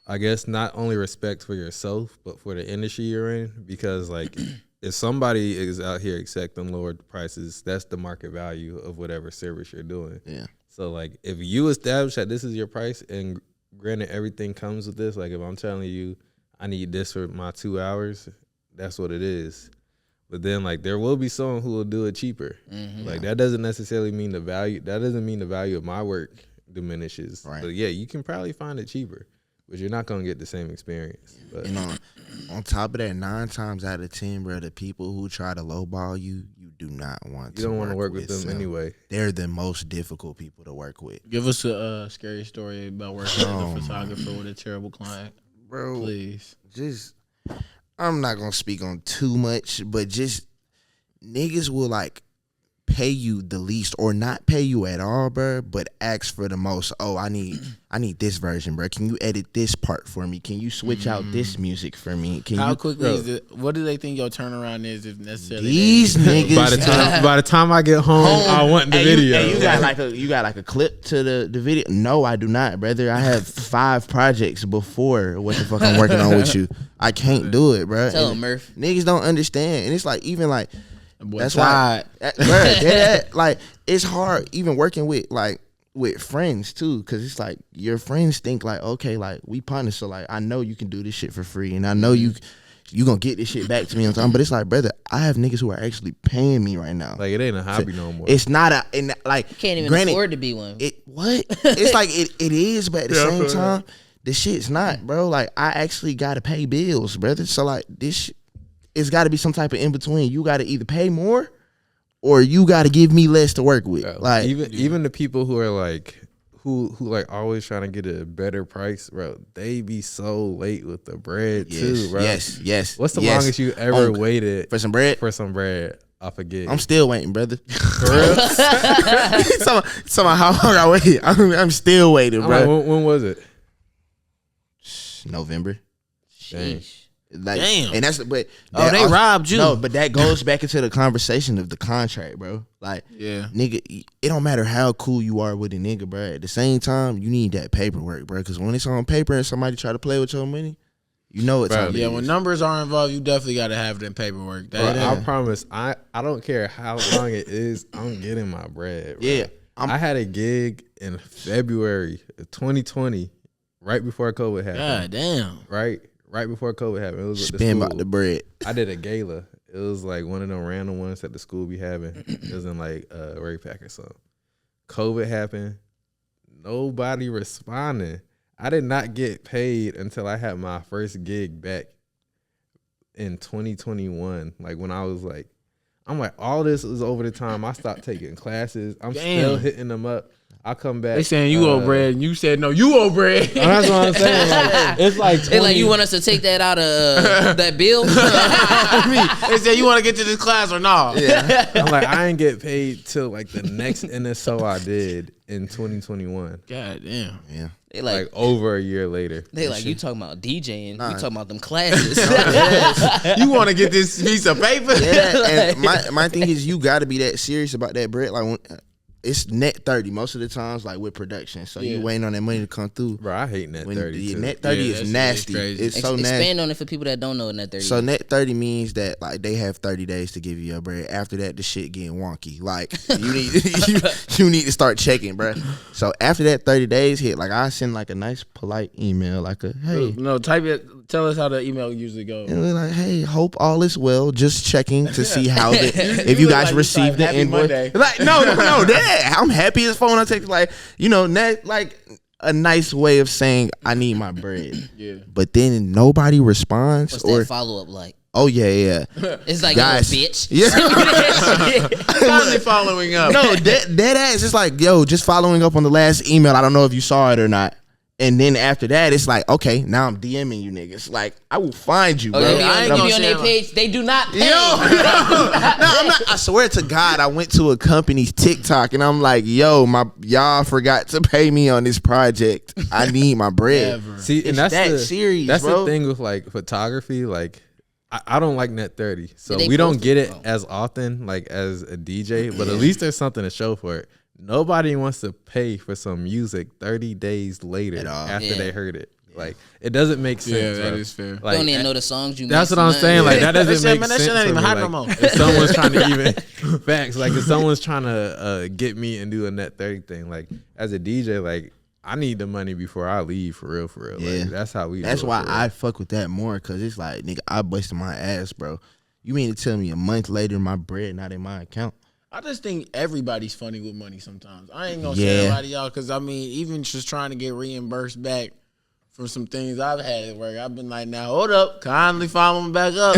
C: I guess not only respect for yourself, but for the industry you're in. Because like, if somebody is out here accepting lower prices, that's the market value of whatever service you're doing.
A: Yeah.
C: So like, if you establish that this is your price, and granted everything comes with this, like if I'm telling you I need this for my 2 hours, that's what it is. But then like there will be someone who will do it cheaper. Like that doesn't necessarily mean the value. That doesn't mean the value of my work diminishes.
A: Right.
C: But yeah, you can probably find it cheaper, but you're not gonna get the same experience. But
A: you know, on top of that, 9 times out of 10, bro, the people who try to lowball you, you do not want.
C: You don't want to work with them
A: so
C: anyway.
A: They're the most difficult people to work with.
D: Give us a scary story about working as a photographer with a terrible client,
A: bro.
D: Please.
A: Just, I'm not gonna speak on too much, but just niggas will like pay you the least or not pay you at all, bro, but ask for the most. Oh, I need this version, bro. Can you edit this part for me? Can you switch out this music for me? Can
D: How
A: you
D: quickly is it? What do they think your turnaround is, if necessarily?
A: These niggas.
C: By the time I get home, I want the video.
A: You got like a clip to the video? No, I do not, brother. I have 5 projects before what the fuck I'm working on with you. I can't do it, bro.
B: Tell him, Murph.
A: Niggas don't understand, and it's like even like. That's
D: why,
A: bro. Like it's hard even working with friends too, because it's like your friends think like, okay, like we partners, so like I know you can do this shit for free, and I know you gonna get this shit back to me on time. But it's like, brother, I have niggas who are actually paying me right now.
C: Like it ain't a hobby no more.
A: It's not like
B: You can't even afford to be one.
A: It's like it is, but at the same time, the shit's not, bro. Like I actually gotta pay bills, brother. So like this. It's got to be some type of in between. You got to either pay more, or you got to give me less to work with. Like
C: even the people who are like who like always trying to get a better price, bro. They be so late with the bread too, bro.
A: Yes.
C: What's the longest you ever waited
A: for some bread?
C: For some bread off a gig?
A: I'm still waiting, brother. For real? Somehow how long I wait? I'm still waiting, bro.
C: When was it?
A: November.
B: Sheesh.
A: Like,
D: damn.
A: And that's they
D: robbed you.
A: No, but that goes back into the conversation of the contract, bro. Like, nigga, it don't matter how cool you are with a nigga, bro. At the same time, you need that paperwork, bro. Because when it's on paper and somebody try to play with your money, you know it's on.
D: Yeah, when numbers are involved, you definitely got to have them paperwork.
C: I promise, I don't care how long it is, I'm getting my bread, bro.
A: Yeah,
C: I had a gig in February of 2020, right before COVID happened.
D: God damn.
C: Right before COVID happened. It was with
A: spend
C: the
A: about the bread.
C: I did a gala. It was like one of them random ones that the school be having. It was in like Ray Pack or something. COVID happened. Nobody responding. I did not get paid until I had my first gig back in 2021. Like when I was like, I'm like, all this was over the time I stopped taking classes. I'm still hitting them up. I'll come back.
D: They saying you owe bread, and you said no, you owe bread.
C: That's what I'm saying. Like, it's like 20,
B: They like, you want us to take that out of that bill?
D: They said you want to get to this class or not?
A: Yeah.
C: I'm like, I ain't get paid till like the next NSO I did in 2021.
D: God damn.
A: Yeah.
B: They
C: Like
B: like,
C: over a year later.
B: they like, you talking about DJing?
A: Nah.
B: You talking about them classes?
D: You want to get this piece of paper?
A: Yeah, and my thing is, you got to be that serious about that bread. Like, when, it's net 30 most of the times, like with production. So you waiting on that money to come through.
C: Bro, I hate net
A: When
C: 30
A: the
C: too.
A: net 30 is nasty.
D: crazy.
A: It's so nasty.
B: Expand on it for people that don't know what net 30
A: So
B: is.
A: net 30 means that like they have 30 days to give you your bread. After that, the shit getting wonky. Like you need you need to start checking, bro. So after that 30 days hit, like I send like a nice polite email, like a hey.
D: No, type it. Tell us how the email usually goes.
A: And we're like, hey, hope all is well. Just checking to see how if you
D: look
A: guys
D: like you
A: received the
D: type Happy
A: invoice.
D: Monday.
A: Like no, that I'm happy as phone. I take like net like a nice way of saying I need my bread.
D: Yeah.
A: But then nobody responds
B: What's
A: or
B: that follow up like?
A: oh yeah.
B: It's like,
A: Guys.
B: yo, bitch.
A: Yeah.
D: Finally following up.
A: No, that ass is like, yo, just following up on the last email. I don't know if you saw it or not. And then after that, it's like, okay, now I'm DMing you niggas. Like, I will find you, bro.
B: Oh, yeah,
D: I ain't
B: you
D: gonna
B: be on their
D: say
B: page. They do not pay.
A: No, I'm not. I swear to God, I went to a company's TikTok and I'm like, yo, y'all forgot to pay me on this project. I need my bread.
D: Never.
C: See, and
A: It's
C: that's
A: that
C: the
A: serious,
C: That's
A: bro.
C: the thing with like photography. Like, I don't like net 30, so
B: Yeah, they
C: we don't
B: post
C: get
B: it,
C: it
B: bro.
C: as often like as a DJ. But at least there's something to show for it. Nobody wants to pay for some music 30 days later
A: At all.
C: after
B: Yeah.
C: they heard it. Like, it doesn't make sense.
D: Yeah, that
C: bro.
D: is fair.
B: You
C: Like,
B: don't even know the songs you
C: that's
B: mix
C: what I'm
B: and
C: saying.
B: nothing.
C: Like, that
D: They
C: doesn't
D: said,
C: make
D: man, that
C: sense.
D: shit ain't
C: for
D: even
C: me.
D: hot no
C: Like,
D: more.
C: if someone's trying to even facts, like if someone's trying to get me and do a net 30 thing, like as a DJ, like I need the money before I leave for real.
A: Yeah.
C: Like, that's how we.
A: That's
C: do it,
A: why
C: for real.
A: I fuck with that more, because it's like, nigga, I busted my ass, bro. You mean to tell me a month later my bread not in my account?
D: I just think everybody's funny with money sometimes. I ain't gonna
A: Yeah.
D: say a lot of y'all, because I mean, even just trying to get reimbursed back for some things I've had at work, I've been like, now hold up, kindly follow me back up.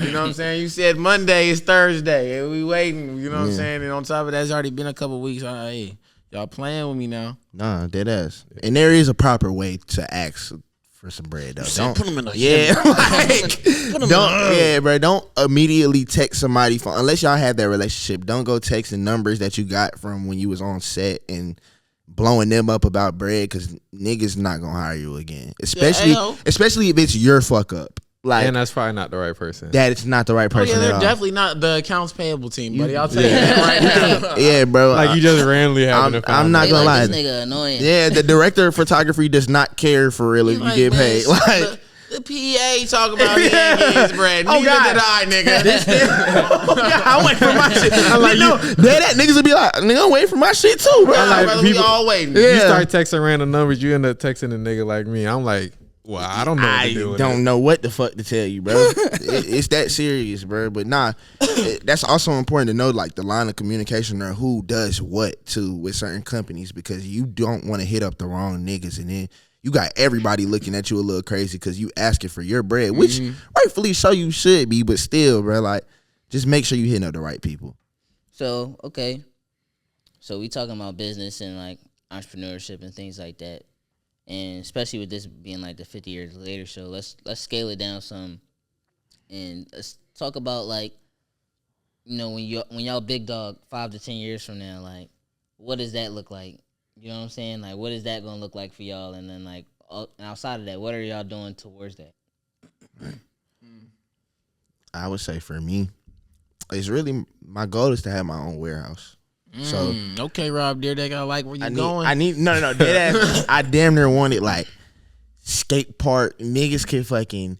D: You know what I'm saying? You said Monday is Thursday, and we waiting. You know what I'm saying? And on top of that, it's already been a couple weeks. Hey, y'all playing with me now?
A: Nah, dead ass. And there is a proper way to ask for some bread, though. Don't
D: put them in a
A: bro. Don't immediately text somebody phone unless y'all have that relationship. Don't go texting numbers that you got from when you was on set and blowing them up about bread, because niggas not gonna hire you again. Especially if it's your fuck up. Like,
C: and that's probably not the right person.
A: that it's not the right
D: Oh
A: person
D: yeah,
A: at
D: they're
A: all.
D: definitely not the accounts payable team, buddy. I'll tell you that right now.
A: Yeah, bro.
C: Like you just randomly having to
A: I'm not
B: They
A: gonna lie.
B: like, this nigga annoying.
A: Yeah, the director of photography does not care for real if you
D: Like,
A: get
D: man,
A: paid. Like,
D: the PA talk about he ain't getting his bread.
A: Oh,
D: Neither
A: God.
D: did I, nigga.
A: I wait for my shit. I'm like, that niggas will be like, nigga, I'm waiting for my shit too, bro.
C: like,
D: Brother, we
C: people-
D: all waiting.
A: Yeah.
C: You start texting random numbers, you end up texting a nigga like me. I'm like, well, I don't know what to do
A: I
C: with
A: don't
C: it.
A: know what the fuck to tell you, bro. It's that serious, bro. But nah, that's also important to know, like, the line of communication or who does what too with certain companies, because you don't want to hit up the wrong niggas and then you got everybody looking at you a little crazy because you asking for your bread, which rightfully so you should be, but still, bro, like, just make sure you hitting up the right people.
B: So, okay. So we talking about business and like entrepreneurship and things like that. And especially with this being like the 50 years later show, let's scale it down some and let's talk about, like, you know, when y'all big dog 5 to 10 years from now, like, what does that look like? You know what I'm saying? Like, what is that gonna look like for y'all? And then, like, outside of that, what are y'all doing towards that?
A: I would say for me, it's really, my goal is to have my own warehouse. So
D: Okay, Rob Deerdeck, I like where you going.
A: no, dead ass. I damn near wanted, like, skate park. Niggas can fucking,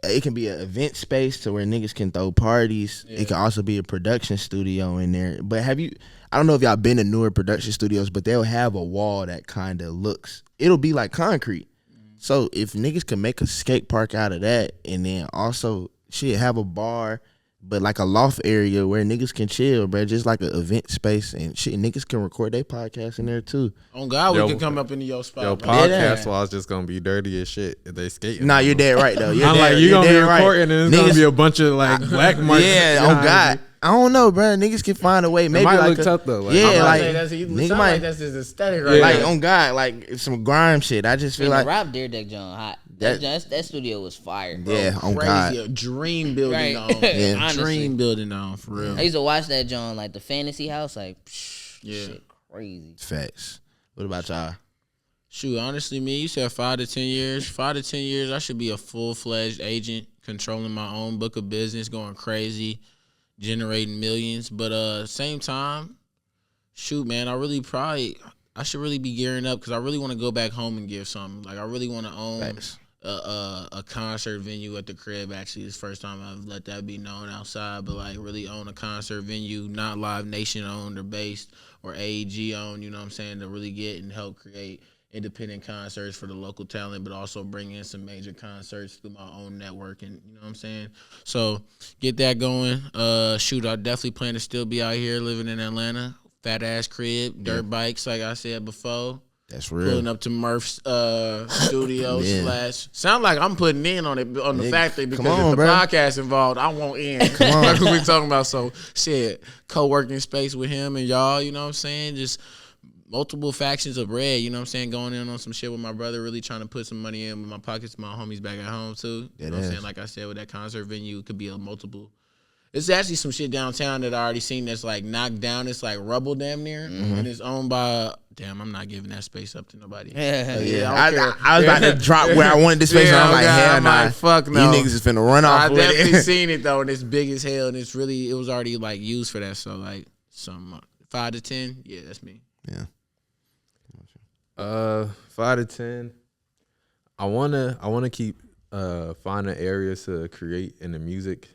A: it can be an event space to where niggas can throw parties. It can also be a production studio in there. But I don't know if y'all been to newer production studios, but they'll have a wall that kind of looks, it'll be like concrete. So if niggas can make a skate park out of that, and then also have a bar, but like a loft area where niggas can chill, bro, just like an event space, and shit, niggas can record their podcast in there too.
D: On God,
C: Yo,
D: we can come up into your spot.
C: Yo,
D: bro.
C: podcast was just gonna be dirty as shit if they skating.
A: Nah, you're dead right though.
C: I'm like, you gonna be recording and it's gonna
A: Niggas-
C: be a bunch of like black marks.
A: Yeah,
C: behind
A: oh God.
C: you.
A: I don't know, bro. Niggas can find a way. Maybe
C: might
A: like
C: look tough though. Like,
A: yeah, like
D: nigga might like that's his aesthetic right
A: like
D: now.
A: on God, like some grime shit. I just feel like
B: Rob Deerdeck John hot. That studio was fire. Bro.
A: yeah, on
D: Crazy,
A: God.
D: a dream building
B: Right.
D: on.
A: Yeah.
B: Honestly.
D: Dream building on for real.
B: I used to watch that John, like the Fantasy House, like
D: Yeah.
B: shit crazy.
A: Facts. What about y'all?
D: Shoot, honestly, me, you said 5 to 10 years. 5 to 10 years, I should be a full-fledged agent, controlling my own book of business, going crazy, generating millions. But same time, shoot, man, I should really be gearing up because I really want to go back home and give something. Like, I really want to own a concert venue at the crib. Actually, it's the first time I've let that be known outside, but like really own a concert venue, not Live Nation owned or based or AEG owned, you know what I'm saying, to really get and help create independent concerts for the local talent, but also bring in some major concerts through my own network, and you know what I'm saying. So get that going. Shoot, I definitely plan to still be out here living in Atlanta. Fat ass crib, dirt bikes, like I said before.
A: That's real.
D: Pulling up to Murph's studio / sound like I'm putting in on it on the factory because if the podcast involved, I won't in. That's what we talking about. So shit, co-working space with him and y'all, you know what I'm saying? Just multiple factions of bread, you know what I'm saying? Going in on some shit with my brother, really trying to put some money in with my pockets, my homies back at home too. You know what I'm saying? Like I said, with that concert venue, it could be a multiple. It's actually some shit downtown that I already seen that's like knocked down. It's like rubble damn near. And it's owned by, damn, I'm not giving that space up to nobody.
A: I was about to drop where I wanted this space. And I'm like, hell nah.
D: Fuck no.
A: You niggas is finna run off
D: I
A: with
D: definitely
A: it.
D: seen it though, and it's big as hell, and it was already like used for that. So like some 5 to 10, yeah, that's me.
A: Yeah.
C: 5 to 10. I wanna keep finding areas to create in the music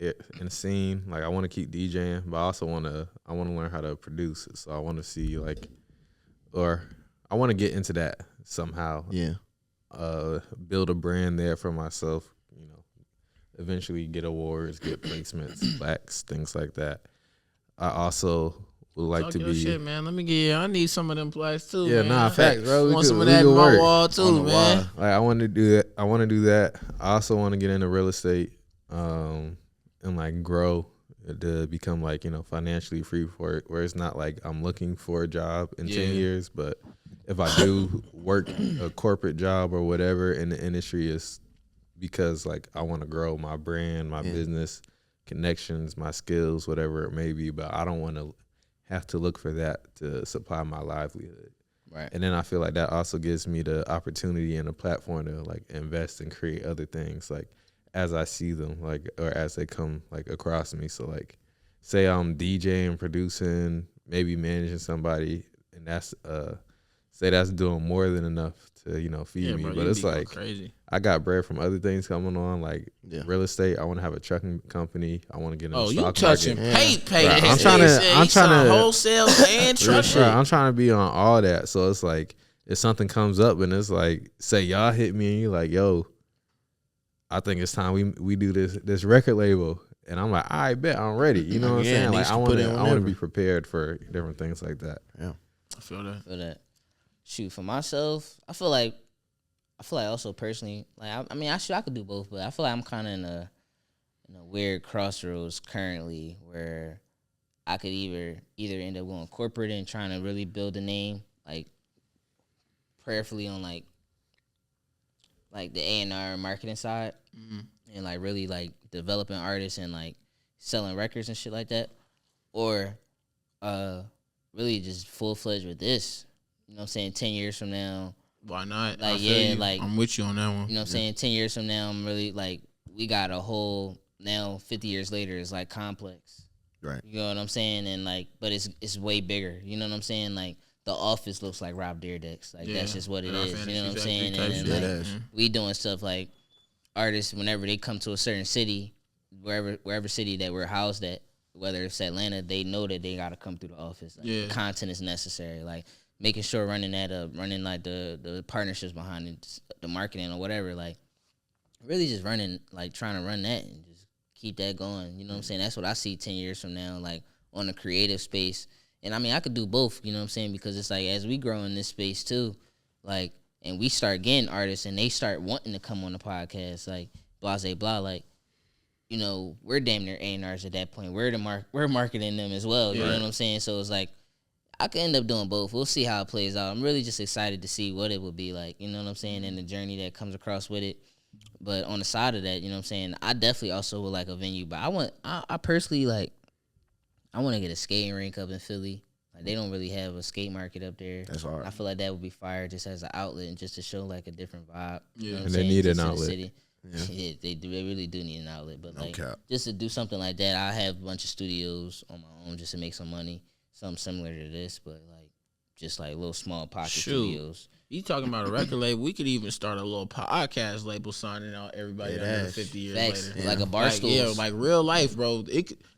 C: in the scene. Like I want to keep DJing, but I also want to learn how to produce it. So I want to see I want to get into that somehow.
A: Yeah.
C: Build a brand there for myself. You know, eventually get awards, get placements, plaques, things like that. I also would like to be.
D: Shit, man. Let me get you. I need some of them plaques too.
C: Yeah,
D: man.
C: facts, bro.
D: Want some of that in my wall too, man.
C: Like I want to do that. I want to do that. I also want to get into real estate, and like grow to become like, you know, financially free for it, where it's not like I'm looking for a job in 10 years, but if I do work a corporate job or whatever in the industry, is because like I want to grow my brand, my business connections, my skills, whatever it may be, but I don't want to have to look for that to supply my livelihood.
B: Right.
C: And then I feel like that also gives me the opportunity and a platform to like invest and create other things, like as I see them, like, or as they come like across me. So like, say I'm DJing, producing, maybe managing somebody, and that's say that's doing more than enough to, you know, feed me.
D: Bro,
C: but it's like
D: crazy.
C: I got bread from other things coming on, like real estate. I want to have a trucking company. I want to get in the stock market.
D: Oh, you touching pay.
C: Right. I'm trying to
D: wholesale and trucking.
C: Right. I'm trying to be on all that. So it's like if something comes up and it's like, say y'all hit me and you're like, yo, I think it's time we do this record label, and I'm like, I bet I'm ready. You know what I'm saying? Like I want to be prepared for different things like that.
A: Yeah,
D: I feel that.
B: Shoot, for myself, I feel like also personally, like I mean, I could do both, but I feel like I'm kind of in a weird crossroads currently where I could either end up going corporate and trying to really build a name, like prayerfully on like the A&R marketing side, and like really like developing artists and like selling records and shit like that, or really just full-fledged with this. You know what I'm saying? 10 years from now.
D: Why not?
B: Like, like
D: I'm with you on that one.
B: You know what I'm saying? 10 years from now, I'm really like, we got a whole, now 50 years later, it's like complex.
A: Right.
B: You know what I'm saying? And like, but it's way bigger. You know what I'm saying? Like, The Office looks like Rob Deerdeck's. Like, that's just what it is. You know what I'm saying? And then, like, we doing stuff like artists, whenever they come to a certain city, wherever city that we're housed at, whether it's Atlanta, they know that they got to come through The Office. Like, content is necessary. Like, making sure running that up, running like the partnerships behind it, the marketing or whatever, like really just running, like trying to run that and just keep that going. You know what I'm saying? That's what I see 10 years from now, like on the creative space. And I mean, I could do both, you know what I'm saying? Because it's like, as we grow in this space too, like, and we start getting artists and they start wanting to come on the podcast, like blah, blah, blah, like you know, we're damn near A&Rs at that point. We're marketing them as well. You know what I'm saying? So it's like I could end up doing both. We'll see how it plays out. I'm really just excited to see what it would be like. You know what I'm saying? And the journey that comes across with it. But on the side of that, you know what I'm saying? I definitely also would like a venue. But I personally like. I want to get a skating rink up in Philly. Like they don't really have a skate market up there.
A: That's hard.
B: I feel like that would be fire just as an outlet and just to show like a different vibe. You know what I'm
C: And they
B: saying?
C: need
B: Just
C: an
B: to the
C: outlet.
B: city.
A: Yeah.
B: Yeah, they do. They really do need an outlet. But like
A: cap.
B: just to do something like that, I have a bunch of studios on my own just to make some money. Something similar to this, but like just like little small pocket studios.
D: You talking about a record label? We could even start a little podcast label, signing out everybody under 50 years
B: Facts.
D: later.
B: Like a Barstools.
D: Yeah, like real life, bro.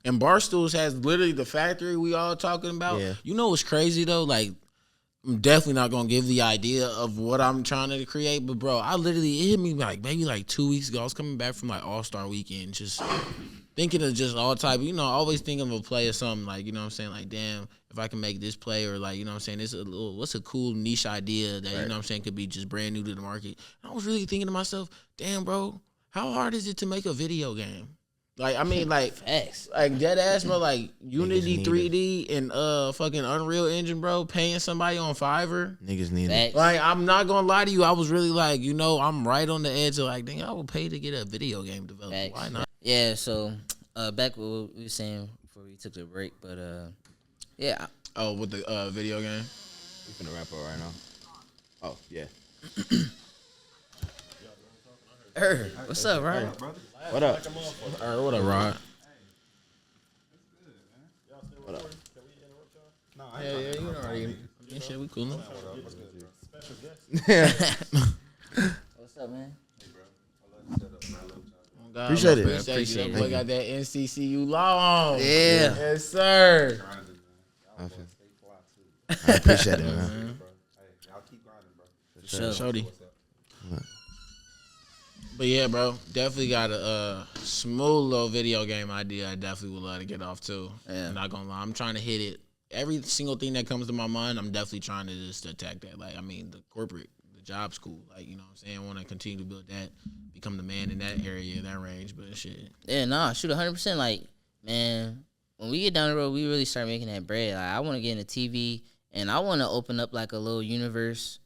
D: And Barstools has literally the factory we all talking about.
A: Yeah.
D: You know what's crazy though? Like, I'm definitely not gonna give the idea of what I'm trying to create, but bro, it hit me like maybe like 2 weeks ago. I was coming back from like All-Star Weekend, just thinking of just all type, always thinking of a play or something, like, you know what I'm saying, like, damn, if I can make this play, or like, you know what I'm saying, what's a cool niche idea that, you know what I'm saying, could be just brand new to the market. And I was really thinking to myself, damn, bro, how hard is it to make a video game? Like, I mean, like,
B: Facts.
D: like dead ass, bro, like Unity 3D and fucking Unreal Engine, bro, paying somebody on Fiverr.
A: Niggas need it.
B: Facts.
D: Like, I'm not gonna lie to you, I was really like, I'm right on the edge of like, dang, I will pay to get a video game developed.
B: Facts.
D: Why not?
B: Yeah, so back what we were saying before we took the break, but yeah.
D: Oh, with the video game?
E: We finna wrap up right now. Oh, yeah.
B: What's up, Rod?
E: What up?
D: All right, what up, Rod? Yeah, you know already. Yeah, shit, we cool.
B: What's up, man?
A: Appreciate it.
D: Appreciate it. Boy got that NCCU law on.
B: Yeah.
D: Yes, sir.
A: I appreciate it, man.
B: Sure.
D: Shorty. But yeah, bro, definitely got a smooth little video game idea. I definitely would love to get off too.
B: Yeah.
D: I'm not gonna lie, I'm trying to hit it. Every single thing that comes to my mind, I'm definitely trying to just attack that. Like, I mean, the job's cool. Like, you know what I'm saying? I want to continue to build that, become the man in that area, in that range. But shit,
B: Yeah, nah, shoot 100%. Like, man, when we get down the road, we really start making that bread. Like, I want to get into TV, and I want to open up like a little universe,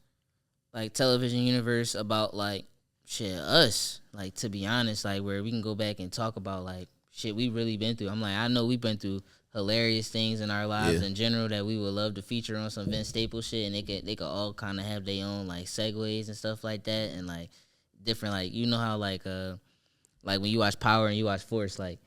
B: like television universe about like shit us. Like, to be honest, like where we can go back and talk about like shit we really been through. I'm like, I know we've been through hilarious things in our lives in general that we would love to feature on some Vince Staples shit, and they could all kind of have their own like segues and stuff like that, and like different, like, you know how like when you watch Power and you watch Force, like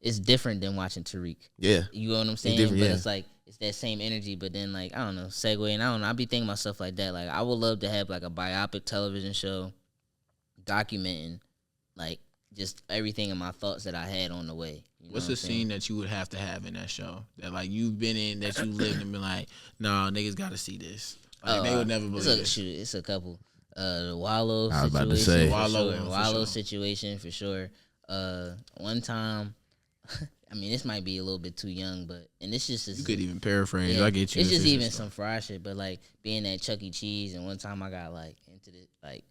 B: it's different than watching Tariq.
A: Yeah.
B: You know what I'm saying?
A: different,
B: But
A: yeah.
B: it's like it's that same energy, but then like, I don't know, segue, and I don't know, I be thinking about stuff like that. Like, I would love to have like a biopic television show documenting like just everything in my thoughts that I had on the way. You know
D: what's
B: what
D: the
B: I'm saying?
D: scene that you would have to have in that show that like you've been in, that you lived and been like, nah, niggas got to see this. Like, they would never believe it.
B: It's a couple. The Wallow
A: I was
B: situation.
A: about to say.
B: For
D: Wallow
B: sure.
D: one, for
B: Wallow
D: sure.
B: situation for sure. One time, I mean, this might be a little bit too young, but and this just is.
D: You could even paraphrase.
B: yeah,
D: I get you.
B: It's just
D: This is
B: even
D: stuff.
B: some fry shit, but like being at Chuck E. Cheese, and one time I got like into the like,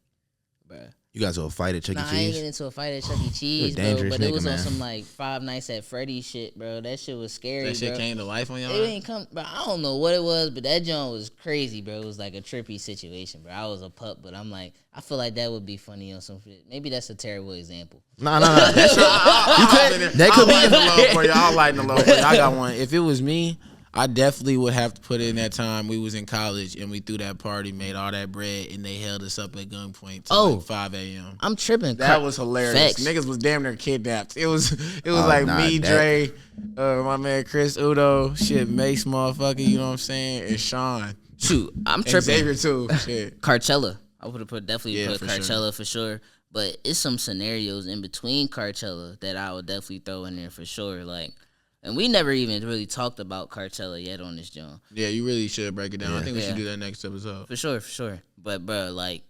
B: bruh.
A: You guys will fight at Chuck E.
B: Nah, I ain't
A: Cheese?
B: get into a fight at Chuck E. Cheese, bro.
A: dangerous
B: But it
A: nigga,
B: was on
A: man.
B: some like Five Nights at Freddy's shit, bro. That shit was scary,
D: That shit
B: bro.
D: came to life on y'all.
B: It ain't come, bro. I don't know what it was, but that joint was crazy, bro. It was like a trippy situation, bro. I was a pup, but I'm like, I feel like that would be funny on some shit. Maybe that's a terrible example.
A: Nah. That shit, that could
D: I'll lighten the
A: be.
D: load for you. I'll lighten the load for you. I got one. If it was me, I definitely would have to put in that time we was in college and we threw that party, made all that bread, and they held us up at gunpoint till like 5 a.m.
B: I'm tripping.
D: That was hilarious.
B: Facts.
D: Niggas was damn near kidnapped. It was
A: Oh,
D: like
A: nah,
D: me,
A: that-
D: Dre, my man Chris Udo, shit, Mace motherfucker, you know what I'm saying, and Sean.
B: Shoot, I'm
D: And
B: tripping.
D: Xavier too. Shit.
B: Carcella. I would have definitely
D: Yeah,
B: put
D: for sure.
B: Carcella for sure. But it's some scenarios in between Carcella that I would definitely throw in there for sure. Like, and we never even really talked about Carcella yet on this joint.
D: Yeah, you really should break it down. I think we
B: Yeah.
D: should do that next episode.
B: For sure. But bro, like,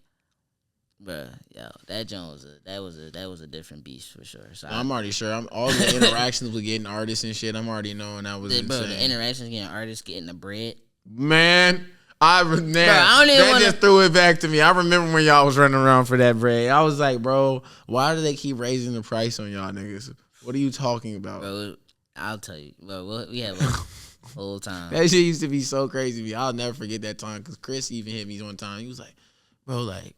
B: bro, yo, that joint was a different beast for sure. So
D: I'm already sure. I'm all the interactions with getting artists and shit. I'm already knowing that was
B: bro,
D: insane.
B: the interactions getting artists getting the bread.
D: Man,
B: I don't even
D: that
B: wanna...
D: just threw it back to me. I remember when y'all was running around for that bread. I was like, bro, why do they keep raising the price on y'all niggas? What are you talking about?
B: Bro, I'll tell you. Bro, we have a whole time.
D: That shit used to be so crazy to me. I'll never forget that time because Chris even hit me one time. He was like, bro, like,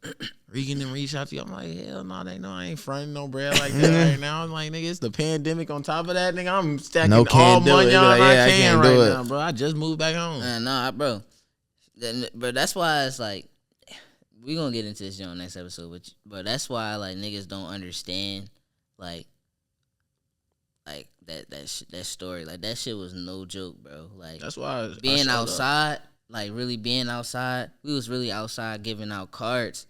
D: Regan didn't reach out to you. I'm like, hell no, they know I ain't fronting no bread like that right now. I'm like, nigga, it's the pandemic on top of that, nigga. I'm stacking all money on I can right now, bro. I just moved back home.
B: Nah, bro. But that's why it's like, we gonna get into this on next episode, but that's why like niggas don't understand like that story. Like that shit was no joke, bro. Like
D: that's why
B: being outside, like really being outside. We was really outside giving out cards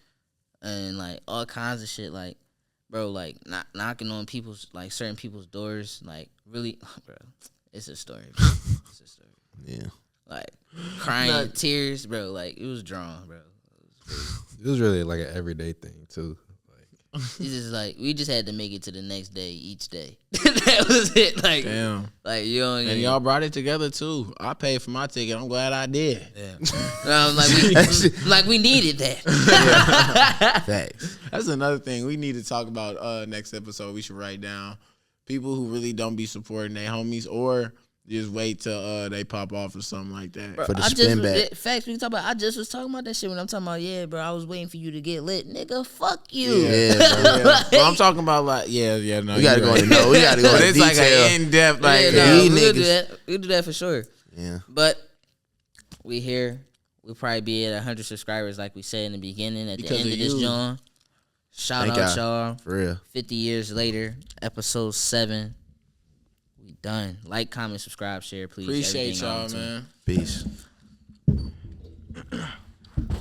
B: and like all kinds of shit. Like, bro, like knocking on people's like certain people's doors. Like really, bro. It's a story. Bro. It's a story.
E: Yeah.
B: Like crying, tears, bro. Like it was drawn, bro.
C: It was really like an everyday thing too.
B: It's just like we just had to make it to the next day each day. That was it. Like,
D: damn.
B: Like you know,
D: and y'all brought it together too. I paid for my ticket. I'm glad I did.
B: Yeah. Like we needed that.
E: Yeah. Facts.
D: That's another thing we need to talk about. Next episode, we should write down people who really don't be supporting their homies or just wait till they pop off or something like that.
B: Bro,
E: for the spin back.
B: Facts, we talk about. I just was talking about that shit when I'm talking about. Yeah, bro, I was waiting for you to get lit, nigga. Fuck you.
E: Yeah, bro.
D: Well, I'm talking about like, no.
E: We gotta go into no. We gotta go into
D: it's
E: detail.
D: like an in depth, like
B: we'll do that. We'll do that for sure.
E: Yeah.
B: But we here. We'll probably be at 100 subscribers, like we said in the beginning. At the end of this, John. Shout out y'all.
E: For real.
B: 50 years later, episode 7. We done. Like, comment, subscribe, share, please.
D: Appreciate y'all, man.
E: Peace.